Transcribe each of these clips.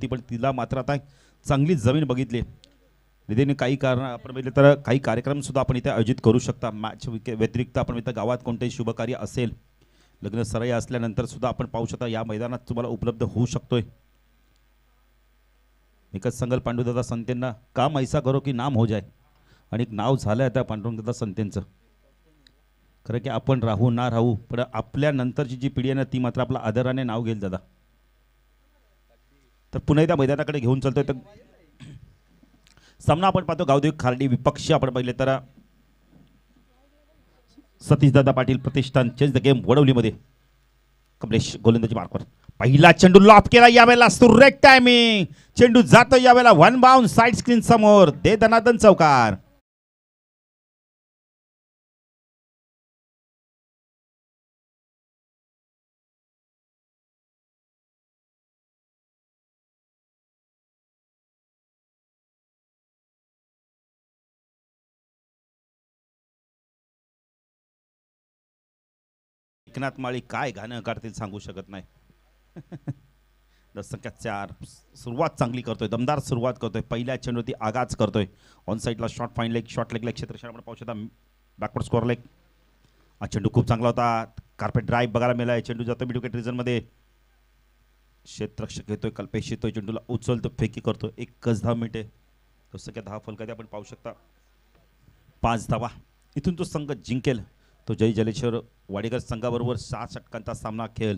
होती, पण तिला मात्र आता चांगली जमीन बघितली. निधीने काही कारण आपण बघितलं तर काही कार्यक्रम सुद्धा आपण इथे आयोजित करू शकता. मॅच व्यतिरिक्त आपण इथं गावात कोणतेही शुभकार्य असेल, लग्न सराई असल्यानंतर सुद्धा आपण पाहू शकता या मैदानात तुम्हाला उपलब्ध होऊ शकतोय. एकच संगल पांडुदादा संतेंना काम ऐसा करो की नाम हो जाए, आणि एक नाव झालं आता पांडुरंगदादा संतेंचं. खरं की आपण राहू ना राहू, पण आपल्या नंतरची जी पिढी आहे ना ती मात्र आपला आदराने नाव घेईल दादा. तर पुन्हा त्या मैदानाकडे घेऊन चालतोय. तर सामना आपण पाहतो गावदेवी खार्डी विपक्ष आपण पाहिले तर सतीशदादा पाटील प्रतिष्ठान चेंज द गेम वडवलीमध्ये कमलेश गोलंदाजी मार्कवर पहिला चेंडू लॉप केला, यावेळेला सुरेख टायमिंग, चेंडू जातो यावेळेला वन बाउंड साइड स्क्रीन समोर, दे धनादन चौकार. एकनाथ माळी काय गाणं काढतील सांगू शकत नाही. संख्या 4 सुरुवात चांगली करतोय, दमदार सुरुवात करतोय. पहिल्या चेंडूवरती आगाज करतोय. ऑन साईडला शॉर्ट फाईन लेग, शॉर्ट लेगला क्षेत्रक्षण आपण पाहू शकता. Backward score leg. हा चेंडू खूप चांगला होता. कार्पेट ड्राईव्ह बघायला मिळाला. चेंडू जातो मिड विकेट रिजनमध्ये. क्षेत्ररक्षक येतोय, कल्पेश येतोय, चेंडूला उचलतो, फेकी करतो. एकच 10 मिनिटे तो संख्या 10 फलकात आपण पाहू शकता. 5 धावा इथून तो संघ जिंकेल. तो जय जलेश्वर वाडेकर संघाबरोबर 6 षटकांचा सामना खेळेल.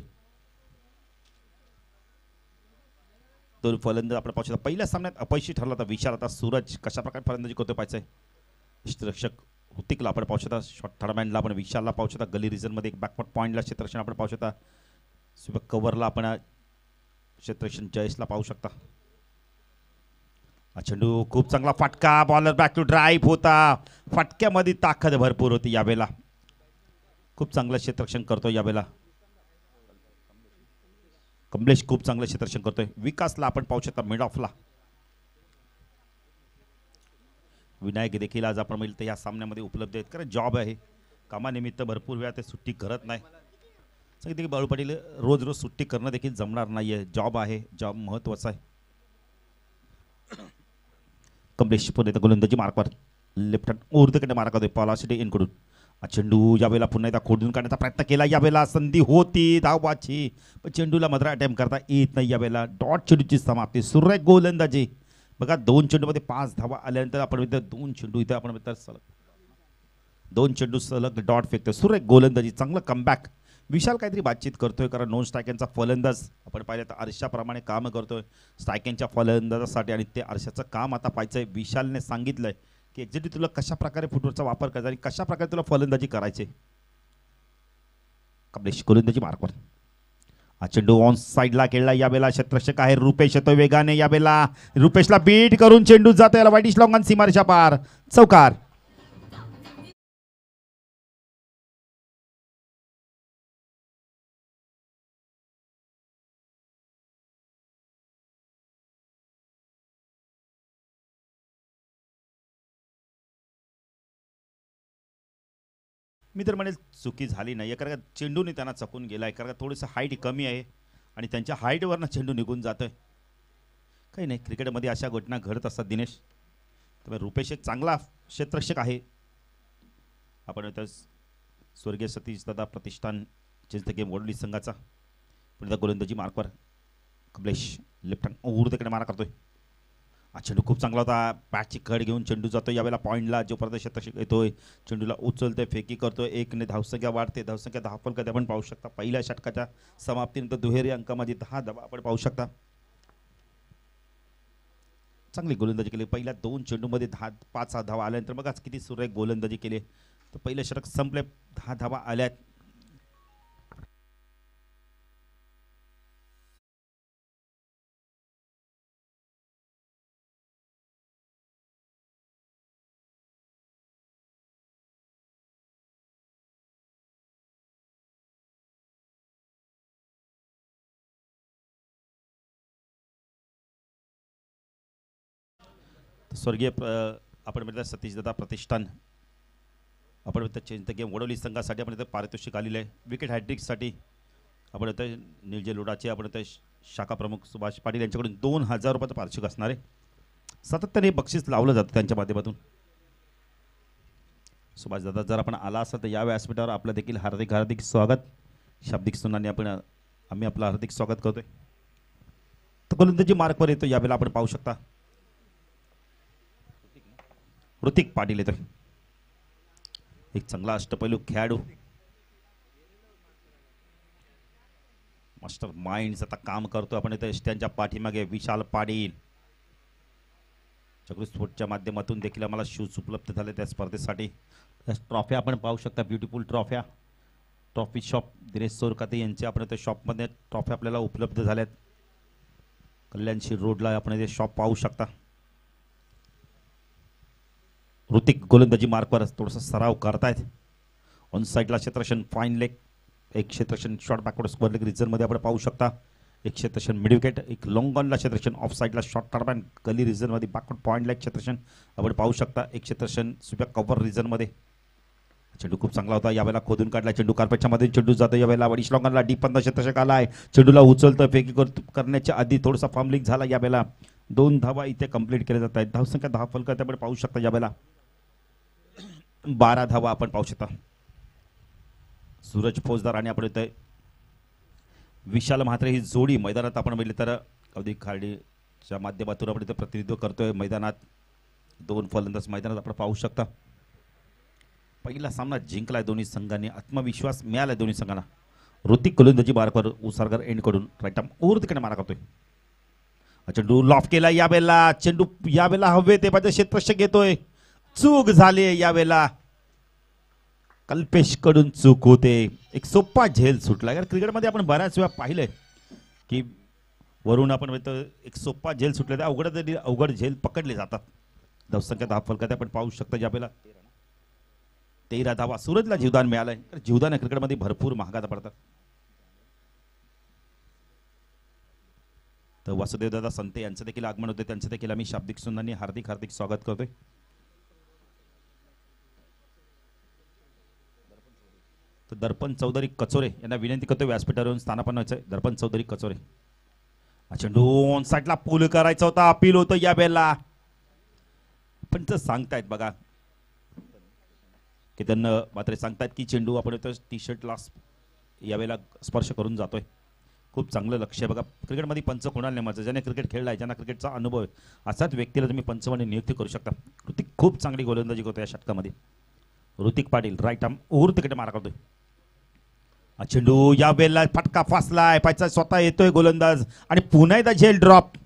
दोन फलंदाज आपण पाहू शकता. पहिल्या सामन्यात अपयशी ठरला होता विशाल. आता सूरज कशा प्रकारे फलंदाजी करतोय पाहायचंय. क्षेत्ररक्षक हुतिकला आपण पाहू शकता. शॉर्ट थर्डमॅनला आपण विशालला पाहू शकता. गली रिजनमध्ये एक बॅकवर्ड पॉईंटला क्षेत्ररक्षण आपण पाहू शकता. सुबक कव्हरला आपण क्षेत्ररक्षण जयेशला पाहू शकता. हा चेंडू खूप चांगला फटका, बॉलर बॅक टू ड्राईव्ह होता. फटक्यामध्ये ताकद भरपूर होती यावेळेला. खूप चांगलं क्षेत्ररक्षण करतोय यावेळेला कमलेश. खूप चांगलं क्षेत्ररक्षण करतोय. विकासला आपण पाहू शकता मिड ऑफला. विनायक देखील आज आपण मिळतं या सामन्यामध्ये उपलब्ध आहेत. कारण जॉब आहे, कामानिमित्त भरपूर वेळा ते सुट्टी करत नाही. सांगितले की बाळू पाटील रोज रोज सुट्टी करणं देखील जमणार नाहीये. जॉब आहे, जॉब महत्वाचा आहे. कमलेश पुन्हा गोलंदाजी मार्कवर लेफ्ट हँड ऊर्ध्वकडे मार्क करतोय पॉलासिटी इनकडून. चेंडू यावेळेला पुन्हा एकदा खोडून काढण्याचा प्रयत्न केला. यावेळेला संधी होती धावबाची, पण चेंडूला मात्र अटेम्प्ट करता येत नाही. यावेळेला डॉट चेंडूची समाप्ती. सुरेख गोलंदाजी बघा. 2 चेंडूमध्ये 5 धावा आल्यानंतर आपण इथं 2 चेंडू इथं आपण सलग 2 चेंडू सलग डॉट फेकतोय. सुरेख गोलंदाजी, चांगलं कमबॅक. विशाल काहीतरी बातचीत करतोय, कारण नॉन स्ट्रायकरचा फलंदाज आपण पाहिलं तर आरशाप्रमाणे काम करतोय स्ट्रायकरच्या फलंदाजासाठी, आणि ते आरशाचं काम आता पाहायचंय. विशालने सांगितलंय की एक्झॅक्टली तुला कशा प्रकारे फुटबॉलचा वापर करायचा आणि कशा प्रकारे तुला फलंदाजी करायचे. कमलेश गोलंदाजी मार्कवर. हा चेंडू ऑन साईडला खेळला. यावेळेला क्षेत्ररक्षक आहे रुपेश येतो वेगाने. यावेळेला रुपेशला बीट करून चेंडू जातो याला वाईट लॉंग सीमारेषा पार, चौकार. मी तर म्हणेल चुकी झाली नाही, कारण का चेंडूने त्यांना चकून गेलाय. कारण का थोडंसं हाईट कमी आहे आणि त्यांच्या हाईटवरनं चेंडू निघून जातोय. काही नाही, क्रिकेटमध्ये अशा घटना घडत असतात दिनेश. त्यामुळे रुपेश एक चांगला क्षेत्ररक्षक आहे. आपण आता स्वर्गीय सतीशदादा प्रतिष्ठान चेंज द गेम वडोली संघाचा पुढे गोलंदाजी मार्कवर कमलेश लेफ्ट हँड ऊर्ध्वकडे मारा करतोय. हा चेंडू खूप चांगला होता. बॅटची कड घेऊन चेंडू जातो यावेळेला पॉईंटला. जो परत क्षेत्ररक्षक येतोय चेंडूला उचलतोय, फेकी करतोय. 1 धावसंख्या वाढते. धावसंख्या 10 फलकात आपण पाहू शकता. पहिल्या षटकाच्या समाप्तीनंतर दुहेरी अंकामध्ये 10 धावा आपण पाहू शकता. चांगली गोलंदाजी केली. पहिल्या 2 चेंडूमध्ये 5 धावा आल्यानंतर बघा किती सुरेख गोलंदाजी केली. तर पहिलं षटक संपले, 10 धावा आल्यात. स्वर्गीय आपण म्हणतात सतीशदादा प्रतिष्ठान आपण म्हणतात चेंज द गेम वडोली संघासाठी आपण इथं पारितोषिक आलेलं आहे. विकेट हॅट्रिकसाठी आपण इथं निलजे लोडाचे आपण इथं शाखा प्रमुख सुभाष पाटील यांच्याकडून 2000 रुपयाचं पारितोषिक असणार आहे. सातत्याने बक्षीस लावलं जातं त्यांच्या माध्यमातून. सुभाष दादा जर आपण आला असाल तर या व्यासपीठावर आपलं देखील हार्दिक हार्दिक स्वागत. शाब्दिक सुनाने आम्ही आपलं हार्दिक स्वागत करतोय. तर गोलंदाजी मार्कवर येतो यावेळेला आपण पाहू शकता. ऋतिक पाटील येतोय, एक चांगला अष्टपैलू खेळाडू. मास्टर माइंड आता काम करतो. आपण इथे त्यांच्या पाठीमागे विशाल पाटील. चक्री स्पोर्टच्या माध्यमातून देखील आम्हाला शूज उपलब्ध झाले त्या स्पर्धेसाठी. ट्रॉफ्या आपण पाहू शकता, ब्युटिफुल ट्रॉफ्या. ट्रॉफी शॉप दिनेश सोरकाते यांचे आपण इथे शॉपमध्ये ट्रॉफ्या आपल्याला उपलब्ध झाल्यात. कल्याणशी रोडला आपण इथे शॉप पाहू शकता. ऋतिक गोलंदाजी मार्कवर थोडासा सराव करतायत. ऑन साईडला क्षेत्रक्षण फाईन लेग, एक क्षेत्रक्षण शॉर्ट बॅकवर्ड स्क्वेअर लेग रिझनमध्ये आपण पाहू शकता. एक क्षेत्रक्षण मिड विकेट, एक लॉंग ऑनला क्षेत्रक्षण ऑफ साईडला शॉर्ट टर्बॅन गली रिझनमध्ये बॅकवर्ड पॉईंट लेग क्षेत्रक्षण आपण पाहू शकता. एक क्षेत्रक्षण सुप्या कव्हर रिझनमध्ये. चेंडू खूप चांगला होता, यावेळेला खोदून काढला चेंडू. कार्पेटच्या मध्ये चेंडू जातो यावेळेला वडिश लॉंगनला डीप 15 क्षेत्रक्षक आला आहे. चेंडूला उचलतं फेकी करण्याच्या आधी थोडासा फॉर्मलिंग झाला. यावेळेला 2 धावा इथे कंप्लीट केल्या जात आहेत. धावसंख्या 10 फलक आपण पाहू शकता. यावेळेला 12 धावा आपण पाहू शकता. सूरज फौजदार आणि आपण इथे विशाल म्हात्रे ही जोडी मैदानात आपण बघितलं तर अवधी खार्डीच्या माध्यमातून आपण इथे प्रतिनिधित्व करतोय. मैदानात 2 फलंदाज मैदानात आपण पाहू शकता. पहिला सामना जिंकलाय दोन्ही संघांनी, आत्मविश्वास मिळाला दोन्ही संघांना. ऋतिक गोलंदाजी मार्कवर उसारगर एंड कडून राईट आर्म ओव्हर तिकडे मारा करतोय. चेंडू लॉफ केला यावेळेला. चेंडू यावेळेला हवे ते पाहिजे क्षेत्ररक्षक घेतोय. चूक झाली यावेळेला, कल्पेश कडून चूक होते. एक सोपा झेल सुटला. कारण क्रिकेटमध्ये आपण बऱ्याच वेळा पाहिलंय की वरून आपण म्हणतो एक सोपा झेल सुटला तर अवघड झेल पकडले जातात. धावसंख्या 10 फलकात आपण पाहू शकता. यावेळेला 13 धावा. सूरजला जीवदान मिळालंय. जीवदान क्रिकेटमध्ये भरपूर महागात पडतात. तर वासुदेव दादा संते यांचं देखील आगमन होते, त्यांचं देखील आम्ही शाब्दिक सुंदरांनी हार्दिक हार्दिक स्वागत करतोय. तर दर्पण चौधरी कचोरे यांना विनंती करतोय व्यासपीठावर येऊन स्थानापन्न व्हायचंय. दर्पण चौधरी कचोरे. चेंडू ऑन साईडला पूल करायचा होता, अपील होतं या वेळेला. पण तर सांगतायत बघा की त्यांना मात्र सांगतायत की चेंडू आपण टी शर्टला यावेळेला स्पर्श करून जातोय. खूप चांगलं लक्ष आहे बघा. क्रिकेटमध्ये पंच कोणाला नेमायचं, ज्याने क्रिकेट खेळलाय, ज्यांना क्रिकेटचा अनुभव आहे, असाच व्यक्तीला तुम्ही पंच म्हणून नियुक्ती करू शकता. ऋतिक खूप चांगली गोलंदाजी करतो या षटकामध्ये. Hrithik Patil right arm over तिकडे मारा करतोय. चेंडू या वेळेला फटका फासलाय, पायचा स्वतः येतोय गोलंदाज आणि पुन्हा एकदा झेल ड्रॉप.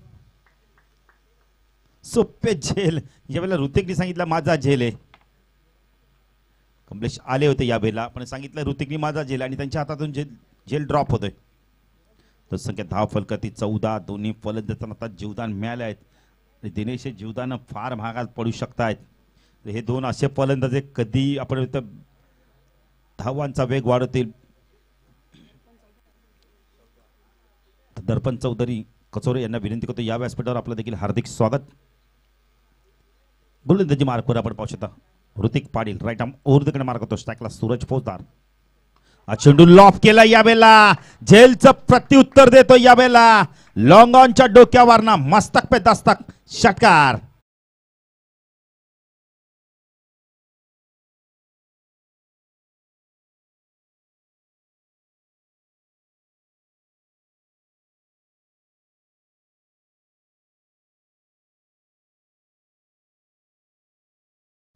सोपे झेल यावेळेला ऋतिकने सांगितलं माझा झेल आहे. कमलेश आले होते या वेळेला पण सांगितलं ऋतिकने माझा झेल आणि त्यांच्या हातातून झेल ड्रॉप होतोय. तर संख्या 10 फलकाती 14. दोन्ही फलंदाजांना आता जीवदान मिळाले आहेत. दिनेश जीवदान फार महागात पडू शकतायत. हे 2 असे फलंदाज कधी आपण धावांचा वेग वाढवतील. दर्पण चौधरी कचोरे यांना विनंती करतो या व्यासपीठावर आपलं देखील हार्दिक स्वागत. गोलंदाजी मार्कवर आपण पाहू शकता. Hrithik Patil right arm over तिकडे मार्क करतो. स्ट्राईकला सूरज फौजदार. चेंडू लॉफ केला यावेळेला. झेलचं प्रत्युत्तर देतो यावेळेला. लॉंग ऑनच्या डोक्यावर ना मस्तक पे दस्तक षटकार.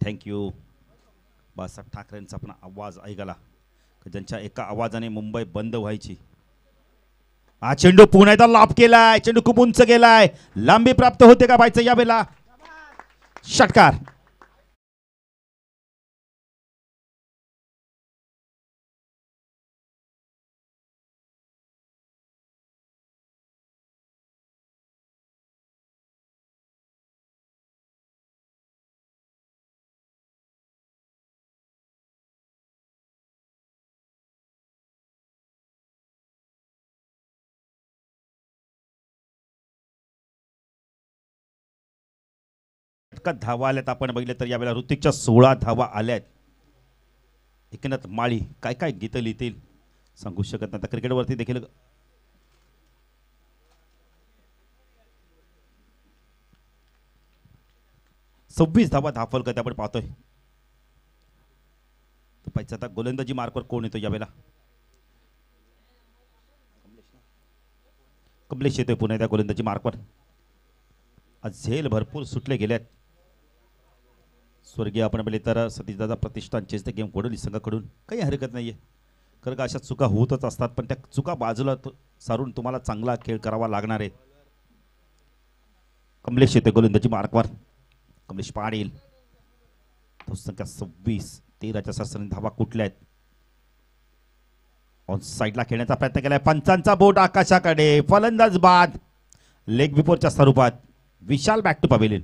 थँक्यू. बाळासाहेब ठाकरेंचा पण आवाज ऐकला, ज्यांच्या एका आवाजाने मुंबई बंद व्हायची. हा चेंडू पुन्हा एकदा लॉफ केलाय. चेंडू खूप उंच गेलाय. लांबी प्राप्त होते का बायचं यावेळेला. षटकार. धावा आल्यात आपण बघितलं तर यावेळेला ऋतिकच्या 16 धावा आल्यात. एकनाथ माळी काय काय गीतं लिहितील सांगू शकत नाही. क्रिकेटवरती देखील 26 धावा फलक आपण पाहतोय. पाहिजे आता गोलंदाजी मार्कवर कोण येतो यावेळेला. कमलेश येतोय पुन्हा त्या गोलंदाजी मार्कवर. आज झेल भरपूर सुटले गेल्यात. स्वर्गीय आपण बोलले तर सतीशदादा प्रतिष्ठान चेस द गेम वडोली संघाकडून काही हरकत नाहीये. कारण का अशा चुका होतच असतात, पण त्या चुका बाजूला सारून तुम्हाला चांगला खेळ करावा लागणार आहे. कमलेश येतोय गोलंदाजी मार्कवर. कमलेश पाडील. संख्या 26. 13च्या सरसरीने धावा कुठल्या आहेत. ऑन साईडला खेळण्याचा प्रयत्न केलाय. पंचांचा बोट आकाशाकडे. फलंदाज बाद. लेग बिफोरच्या स्वरूपात. विशाल बॅक टू पवेलियन.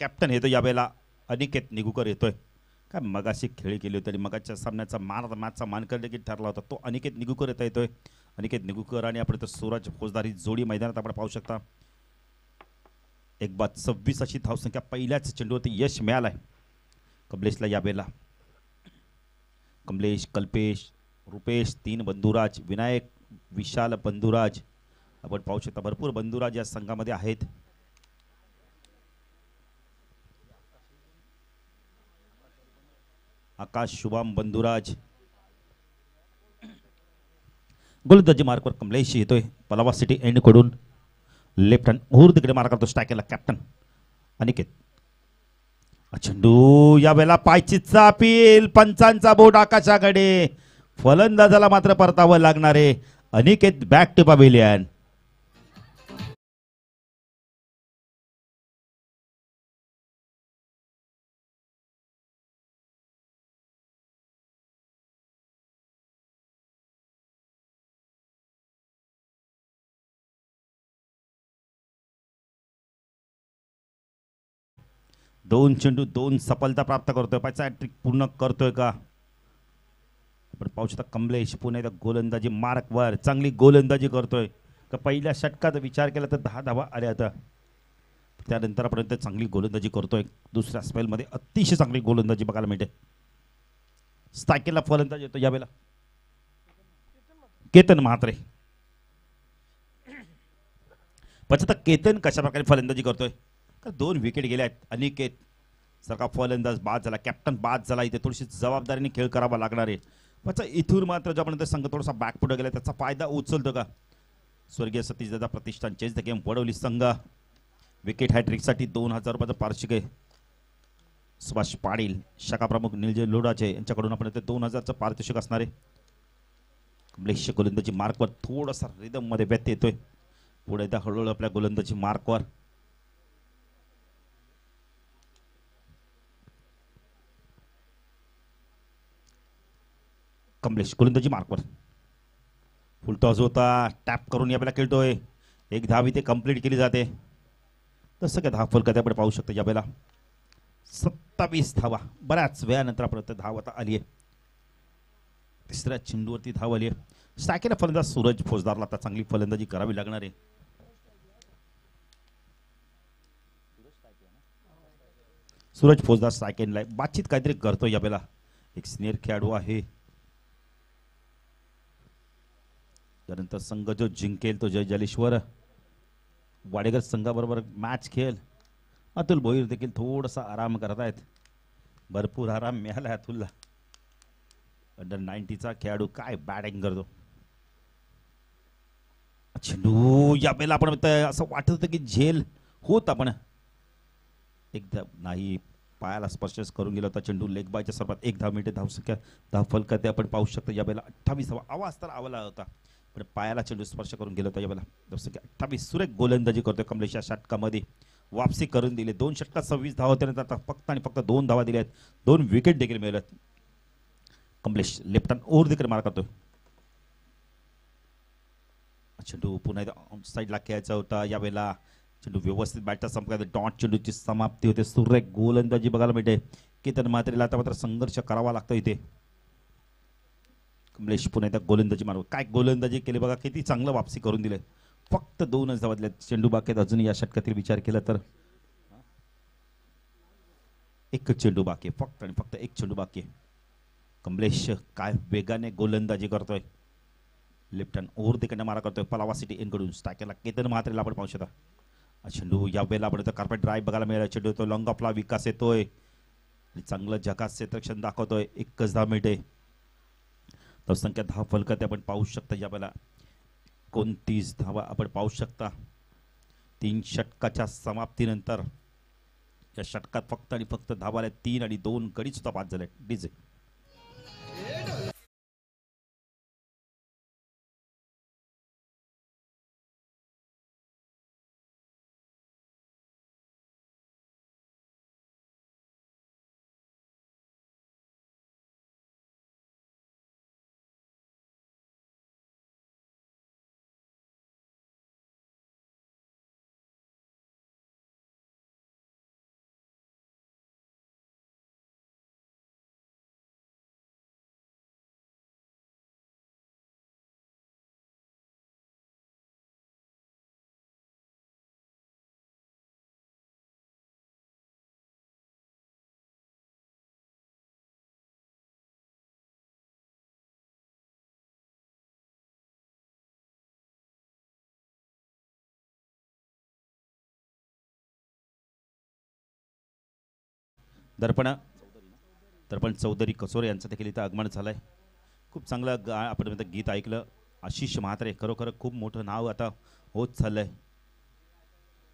कॅप्टन येतो यावेळेला. अनिकेत निगुकर येतोय. काय मगाशी खेळी केली होती आणि मगाच्या सामन्याचा मॅचचा मानकर देखील ठरला होता. तो अनिकेत निगुकर येतोय. अनिकेत निगुकर आणि आपण तर सूरज फौजदार ही जोडी मैदानात आपण पाहू शकता. एक बाद 26 अशी धावसंख्या पहिल्याच चेंडूवरती यश मिळालंय कमलेशला यावेळेला. कमलेश, कल्पेश, रुपेश, 3 बंधुराज, विनायक, विशाल, बंधुराज आपण पाहू शकता. भरपूर बंधुराज या संघामध्ये आहेत. आकाश, शुभम, बंधुराज. गोलंदाजी मार्कवर कमलेश येतोय. पलावा सिटी एंड कडून लेफ्ट हँड मुहूर्त तिकडे मार करतो. स्ट्राईक केला कॅप्टन अनिकेत. चेंडू यावेळेला पायचीचा अपील. पंचांचा बोट आकाशाकडे. फलंदाजाला मात्र परतावं लागणार आहे. Aniket back to pavilion. दोन चेंडू 2 सफलता प्राप्त करतोय. पायचा ट्रिक पूर्ण करतोय का आपण पाहू शकता. कमलेश पुन्हा एकदा गोलंदाजी मार्कवर. चांगली गोलंदाजी करतोय का. पहिल्या षटकाचा विचार केला तर 10 धावा आल्या होत्या. त्यानंतर पर्यंत चांगली गोलंदाजी करतोय. दुसऱ्या स्पेलमध्ये अतिशय चांगली गोलंदाजी बघायला मिळते. स्ट्राईकला फलंदाज येतो यावेळेला केतन म्हात्रे. पचता केतन कशा प्रकारे फलंदाजी करतोय. 2 विकेट गेल्या आहेत. अनिकेत सारखा फलंदाज बाद झाला. कॅप्टन बाद झाला. इथे थोडीशी जबाबदारीने खेळ करावा लागणार आहे. पण इथून मात्र ज्यापर्यंत संघ थोडासा बॅकपुढे गेला त्याचा फायदा उचलतो का स्वर्गीय सतीशदादा प्रतिष्ठान चेस द गेम वडवली संघ. विकेट हॅट्रिकसाठी 2000 रुपयाचं पारितोषिक आहे. सुभाष पाटील, शाखा प्रमुख निलजय लोडाचे यांच्याकडून आपण ते 2000चं पारितोषिक असणार आहे. कमलेश गोलंदाजी मार्कवर थोडासा रिदम मध्ये व्यत्यय येतोय. पुढे एकदा हळूहळू आपल्या गोलंदाजी मार्कवर. कमलेश गोलंदाजी मार्कवर. फुल टॉस होता. टॅप करून यावेळेला खेळतोय. एक धाव इथे कंप्लीट केली जाते. तसं काय धाव फलक आपण पाहू शकतो. यावेळेला 27 धावा. बऱ्याच वेळानंतर आपण धाव आता आली आहे. तिसऱ्या चेंडूवरती धाव आली आहे. स्ट्रायकेला फलंदाज सूरज फौजदारला आता चांगली फलंदाजी करावी लागणार आहे. सूरज फौजदार स्ट्रायकेनला बातचीत काहीतरी करतोय यावेळेला. एक सिनियर खेळाडू आहे. त्यानंतर संघ जो जिंकेल तो जय जलेश्वर वाडेकर संघाबरोबर मॅच खेळ. अतुल भोईर देखील थोडासा आराम करत आहेत. भरपूर आराम मिळाला अतुलला. अंडर 90चा खेळाडू काय बॅटिंग करतो. चेंडू यावेळेला आपण असं वाटत होतं की झेल होत आपण एकदा नाही पायाला स्पर्श करून गेला होता. चेंडू लेग बायच्या स्वरूपात 1 धाव मिळते. धावसंख्या धाव फलक ते आपण पाहू शकतो. यावेळेला 28 धावा. आवाज तर आवला होता पण पायाला चेंडू स्पर्श करून गेला होता. यावेळेला धावसंख्या 28. सुरेख गोलंदाजी करतोय कमलेश. या षटकामध्ये वापसी करून दिली. 2 षटकात 26 धावा होत्या. आता फक्त आणि फक्त 2 धावा दिल्या आहेत. 2 विकेट देखील मिळाल्यात. कमलेश लेफ्ट हँड ओव्हर देखील मार करतोय. चेंडू पुन्हा एकदा साईडला खेळायचा होता यावेळेला. चेंडू व्यवस्थित बॅटचा संपला. डॉट चेंडूची समाप्ती होते. सुरेख गोलंदाजी बघायला मिळते. केतन म्हात्रेला आता मात्र संघर्ष करावा लागतो इथे. कमलेश पुन्हा एकदा गोलंदाजी मारू. काय गोलंदाजी केली बघा, किती चांगलं वापसी करून दिले. फक्त 2च धावातले चेंडू बाकी. अजून या षटकातील विचार केला तर एकच चेंडू बाकी आहे. फक्त आणि फक्त एक चेंडू बाकी आहे. कमलेश काय वेगाने गोलंदाजी करतोय. लेफ्ट हँड ओव्हर तिकडनं मारा करतोय पलावा सिटी इनकडून. स्ट्रायकरला केतन म्हात्रेला आपण पाहू शकता. चेंडू या वेळेला आपण कार्पेट ड्राईव्ह बघायला मिळाला. चेंडू तो लॉंग ऑफला विकास येतोय आणि चांगलं झकास क्षेत्ररक्षण दाखवतोय. एकच धाव मिळते. धावसंख्या 10 फलकात आपण पाहू शकता. या वेळेला 29 धावा आपण पाहू शकता. 3 षटकाच्या समाप्तीनंतर या षटकात फक्त आणि फक्त धावा आल्या 3 आणि 2 गडी सुद्धा बाद झाले. डीजे दर्पण चौधरी कसोरे यांचं देखील इथं आगमन झालंय. खूप चांगलं आपण गीत ऐकलं. आशिष म्हात्रे खरोखर खूप मोठं नाव आता होत चाललंय.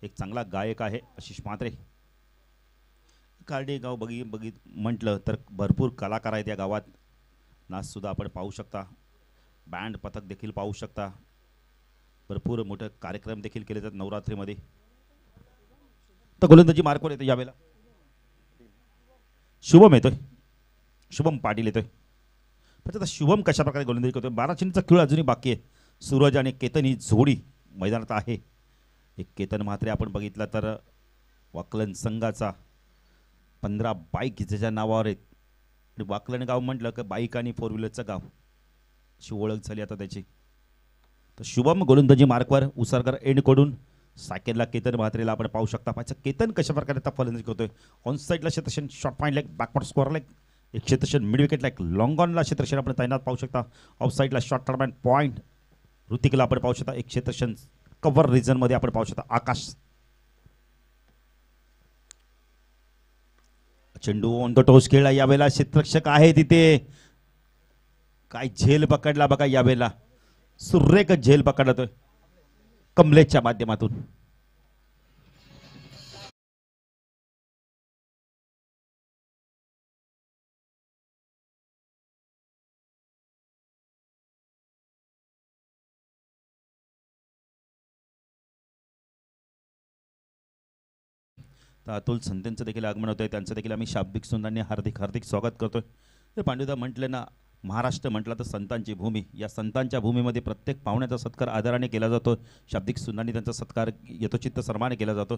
एक चांगला गायक आहे आशिष म्हात्रे. कार्डी गाव बघित म्हटलं तर भरपूर कलाकार आहेत या गावात. नाच सुद्धा आपण पाहू शकता. बँड पथक देखील पाहू शकता. भरपूर मोठे कार्यक्रम देखील केले जातात नवरात्रीमध्ये. तर गोलंदाजी मार्कवर येतो यावेळेला. शुभम येतोय. शुभम पाटील येतोय. पण आता शुभम कशा प्रकारे गोलंदाजी करतोय. 12 चेंडूचा खेळ अजूनही बाकी आहे. सूरज आणि केतन ही जोडी मैदानात आहे. एक केतन म्हात्रे आपण बघितला तर वाकलन संघाचा 15 बाईक ज्याच्या नावावर आहेत. आणि वाकलन गाव म्हटलं की बाईक आणि 4 व्हीलरचं गाव अशी ओळख झाली आता त्याची. तर शुभम गोलंदाजी मार्कवर. उसरकर एंडकडून सायकलला केतन म्हात्रेला आपण पाहू शकता. पाहिजे केतन कशा प्रकारे आता फलंदाजी करतोय. ऑन साईडला क्षेत्रक्षण short point like backward square like एक क्षेत्रक्षण मिड विकेट लाईक लॉंग ऑनला क्षेत्रक्षण आपण तैनात पाहू शकता. ऑफ साईडला शॉर्ट टर्न पॉईंट ऋतिकला आपण पाहू शकता. एक क्षेत्रक्षण कव्हर रिजनमध्ये आपण पाहू शकता. आकाश चेंडू ऑन द टोस खेळला. यावेळेला क्षेत्ररक्षक आहे तिथे. काय झेल पकडला बघा यावेळेला. सुरेख झेल पकडतोय कमलेशच्या माध्यमातून. तर अतुल संतेंचं देखील आगमन होतंय. त्यांचं देखील आम्ही शाब्दिक सुंदरांनी हार्दिक स्वागत करतोय. तर पांडुदा म्हटलं ना, महाराष्ट्र म्हटलं तर संतांची भूमी. या संतांच्या भूमीमध्ये प्रत्येक पाहुण्याचा सत्कार आदराने केला जातो. शाब्दिक सुंदरांनी त्यांचा सत्कार यथोचित सन्माने केला जातो.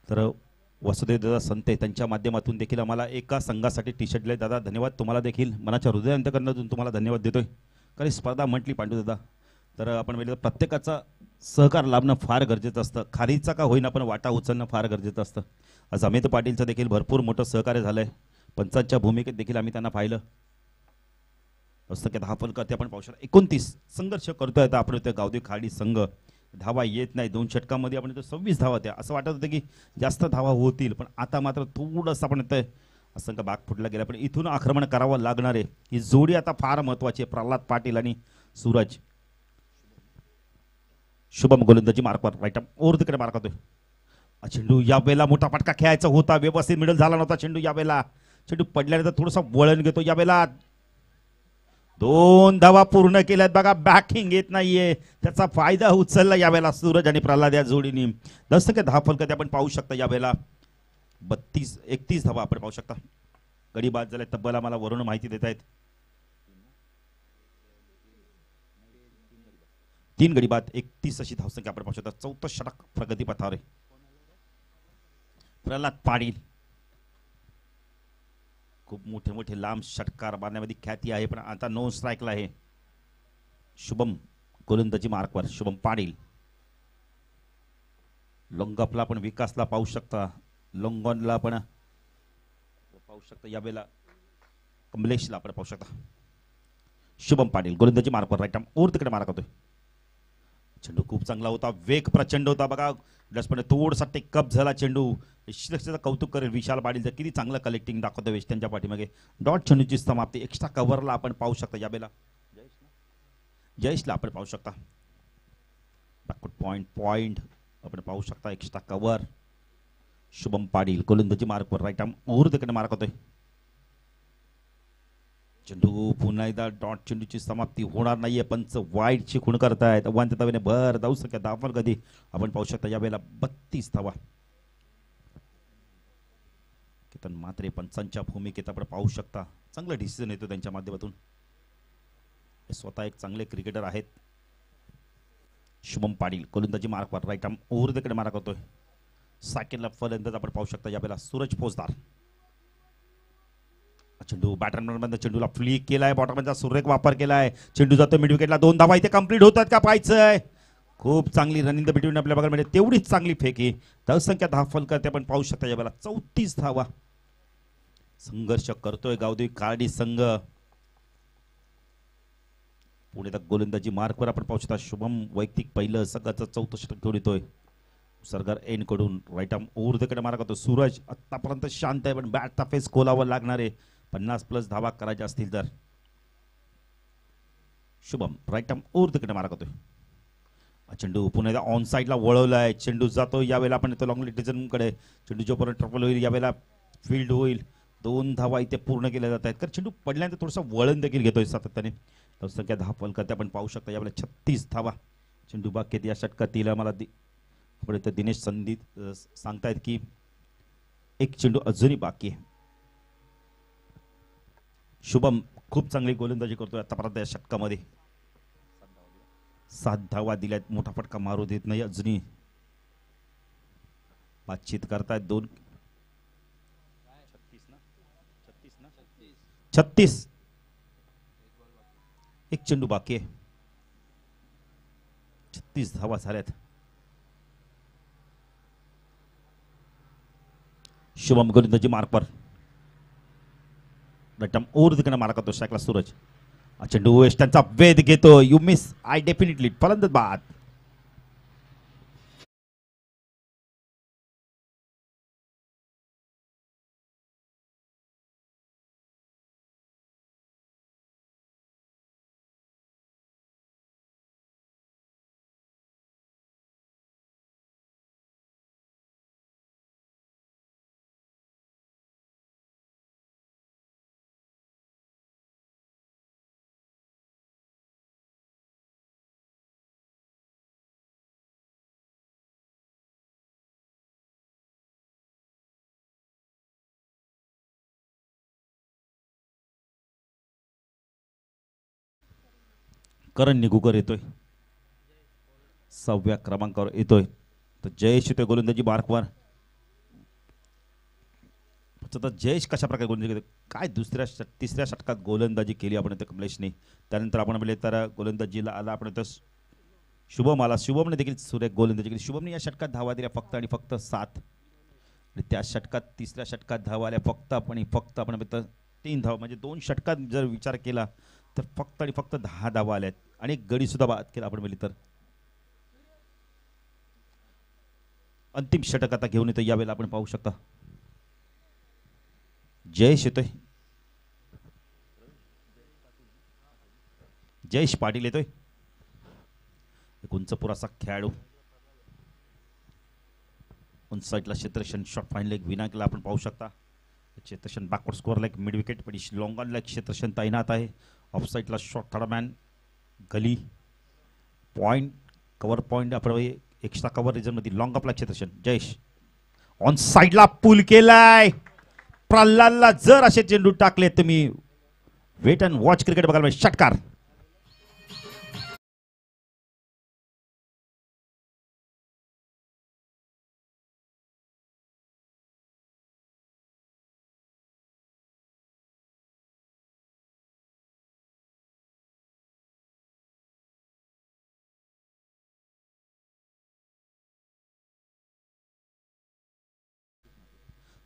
तर वसुदेव दादा संते त्यांच्या माध्यमातून देखील आम्हाला एका संघासाठी टी शर्ट दिले. दादा धन्यवाद. तुम्हाला देखील मनाच्या हृदयांतकरणातून तुम्हाला धन्यवाद देतोय. कारण स्पर्धा म्हटली पांडुदादा तर आपण म्हणजे प्रत्येकाचा सहकार लाभणं फार गरजेचं असतं. खारीचा का होईना पण वाटा उचलणं फार गरजेचं असतं. आज अमित पाटीलचं देखील भरपूर मोठं सहकार्य झालंय. पंचांच्या भूमिकेत देखील आम्ही त्यांना पाहिलं. पुस्तकात हा फलकात आपण पाहू शकतो. 29 संघर्ष करतोय आता आपण त्या गावदेव खाडी संघ. धावा येत नाही. 2 षटकांमध्ये आपण 26 धावा त्या. असं वाटत होतं की जास्त धावा होतील पण आता मात्र थोडंसं आपण येतोय. असं का बाग फुटला गेला पण इथून आक्रमण करावं लागणार आहे. ही जोडी आता फार महत्वाची आहे. प्रल्हाद पाटील आणि सूरज. शुभम गोलंदाजी मार्कवर राईट ओव्हर तिकडे मार्क होतोय. चेंडू या वेळेला मोठा फटका खेळायचा होता. व्यवस्थित मिडल झाला नव्हता चेंडू. या वेळेला चेंडू पडल्यानंतर थोडंसं वळण घेतो. या वेळेला 2 धावा पूर्ण केल्यात बघा. बॅकिंग येत नाहीये. त्याचा फायदा उचलला या वेळेला सूरज आणि प्रल्हाद या जोडीने. 10 फलकात आपण पाहू शकता. या वेळेला 31 धावा आपण पाहू शकता. गडी बाद झाले तब्बल आम्हाला वरून माहिती देत आहेत. 3 गडी बाद 31 अशी धावसंख्या आपण पाहू शकता. चौथं षटक प्रगती पथावर आहे. प्रल्हाद पाटील खूप मोठे मोठे लांब षटकार मारण्यामध्ये ख्याती आहे, पण आता नो स्ट्राईकला आहे. शुभम गोलंदाजी मार्कवर. शुभम पाटील लोंगपला पण विकासला पाहू शकता, लोंगॉनला पण पाहू शकता, यावेळेला कमलेशला आपण पाहू शकता. शुभम पाटील गोलंदाजी मार्कवर राईट आर्म ओर तिकडे मारा करतोय. चेंडू खूप चांगला होता, वेग प्रचंड होता बघा. पण थोडासा टेकअप झाला चेंडू. निश्चितच कौतुक करेल विशाल पाटीलचं, किती चांगलं कलेक्टिंग दाखवतो वेस्ट त्यांच्या पाठीमागे. डॉट चेंडूची समाप्ती एक्स्ट्रा कव्हरला आपण पाहू शकता. यावेळेला जयेशला आपण पाहू शकता. पॉइंट आपण पाहू शकता, एक्स्ट्रा कव्हर. शुभम पाटील गोलंदाजी मार्कवर राईट आर्म ओर तिकडे मार्क होतोय. चेंडू पुन्हा एकदा डॉट चेंडूची समाप्ती होणार नाहीये. पंच वाईटची खूण करतायत. अवांतताने भर धावू सध्या दाफल कधी आपण पाहू शकता. यावेळेला 32 धावा. केतन मात्रे पंचांच्या भूमिकेत आपण पाहू शकता. चांगला डिसिजन येतो त्यांच्या माध्यमातून. हे स्वतः एक चांगले क्रिकेटर आहेत. शुभम पाटील गोलंदाजी मार्कवर राईट आर्म ओर तिकडे मारा करतोय. सेकंडला फलंदाज आपण पाहू शकता. यावेळेला सूरज फौजदार. चेंडू बॅटरमॅन चेंडूला फ्लिक केलाय, बॉटरमॅनचा सुरेख वापर केलाय. चेंडू जातो मिड विकेटला. 2 धावा इथे कंप्लीट होतात का पाहायचंय. खूप चांगली रनिंग द बिटवीन आपल्या बघायला मिळते. तेवढीच चांगली फेकी. धावसंख्या 10 फल करते आपण पाहू शकता. यावेळेला 34 धावा. संघर्ष करतोय गावदेवी कार्डी संघ. पुढे तर गोलंदाजी मार्कवर आपण पाहू शकता. शुभम वैयक्तिक पहिलं सगळ्याचं 4थं षटक घेऊन येतोय. सरगार एन कडून राईट आर्म ओर तिकडे मारा करतो. सूरज आतापर्यंत शांत आहे, पण बॅटचा फेस खोलावर लागणार आहे 50+ धावा करायच्या असतील तर. शुभम राईट आर्म ओर तिकडे मारा करतोय. चेंडू पुन्हा एकदा ऑन साईडला वळवलाय. चेंडू जातो. यावेळेला आपण येतो लॉंग डिझनकडे. चेंडू जोपर्यंत ट्रपल होईल यावेळेला फील्ड होईल. 2 धावा इथे पूर्ण केल्या जात आहेत, कारण चेंडू पडल्यानंतर थोडासा वळण देखील घेतोय सातत्याने. संख्या 10 फल करते आपण पाहू शकता. यावेळेला 36 धावा. चेंडू बाकी या षटकातील मला आपण इथं दिनेश संधी सांगतायत की एक चेंडू अजूनही बाकी आहे. शुभम खूप चांगली गोलंदाजी करतोय आतापर्यंत या षटकामध्ये. 7 धावा दिल्यात. मोठा फटका मारू देत नाही अजूनही. बातचीत करतायत 2. 36 एक चेंडू बाकी आहे. 36 धावा झाल्यात. शुभम गोलंदाजी मार्कवर रटम ओर तिकडे मारा करतो. शाकला सूरज. चेंडू वेस्टर्नचा वेध घेतो. You miss I definitely. फलंदाज बाद. करण निगुकर येतोय. 6व्या क्रमांकावर येतोय. तर जयेश येतोय गोलंदाजी मार्कवर. जयेश कशा प्रकारे गोलंदाजी करतो, काय तिसऱ्या षटकात गोलंदाजी केली आपण इथं कमलेशने. त्यानंतर आपण म्हणजे तर गोलंदाजीला आला आपण इथं शुभम आला. शुभमने देखील सुरेख गोलंदाजी केली. शुभमने या षटकात धावा दिल्या फक्त आणि फक्त 7. आणि त्या षटकात तिसऱ्या षटकात धावा आल्या फक्त आपण 3 धावा. म्हणजे 2 षटकात जर विचार केला तर फक्त आणि फक्त 10 धावा आल्यात. आणि एक गडी सुद्धा बाद केला आपण म्हणजे तर. अंतिम षटक आता घेऊन येतो. यावेळेला आपण पाहू शकता जयेश येतोय. जयेश पाटील येतोय. एक उंच पुरासा खेळाडू. उंच साईडला क्षेत्रक्षण शॉट फाईनल एक विनायकला आपण पाहू शकता. क्षेत्रक्षण बॅकवर्ड स्कोअरला एक मिड विकेट पण लॉंग ऑनला एक क्षेत्रक्षण तैनात आहे. ऑफ साईडला शॉट थर्डमॅन गली पॉइंट कव्हर पॉइंट आपण एक्स्ट्रा कव्हर रिजनमध्ये लॉंग अपला क्षेत्रक्षण. जयेश ऑन साईडला पुल केलाय. प्रल्हादला जर असे चेंडू टाकले तुम्ही वेट अँड वॉच क्रिकेट बघायला मिळेल. षटकार.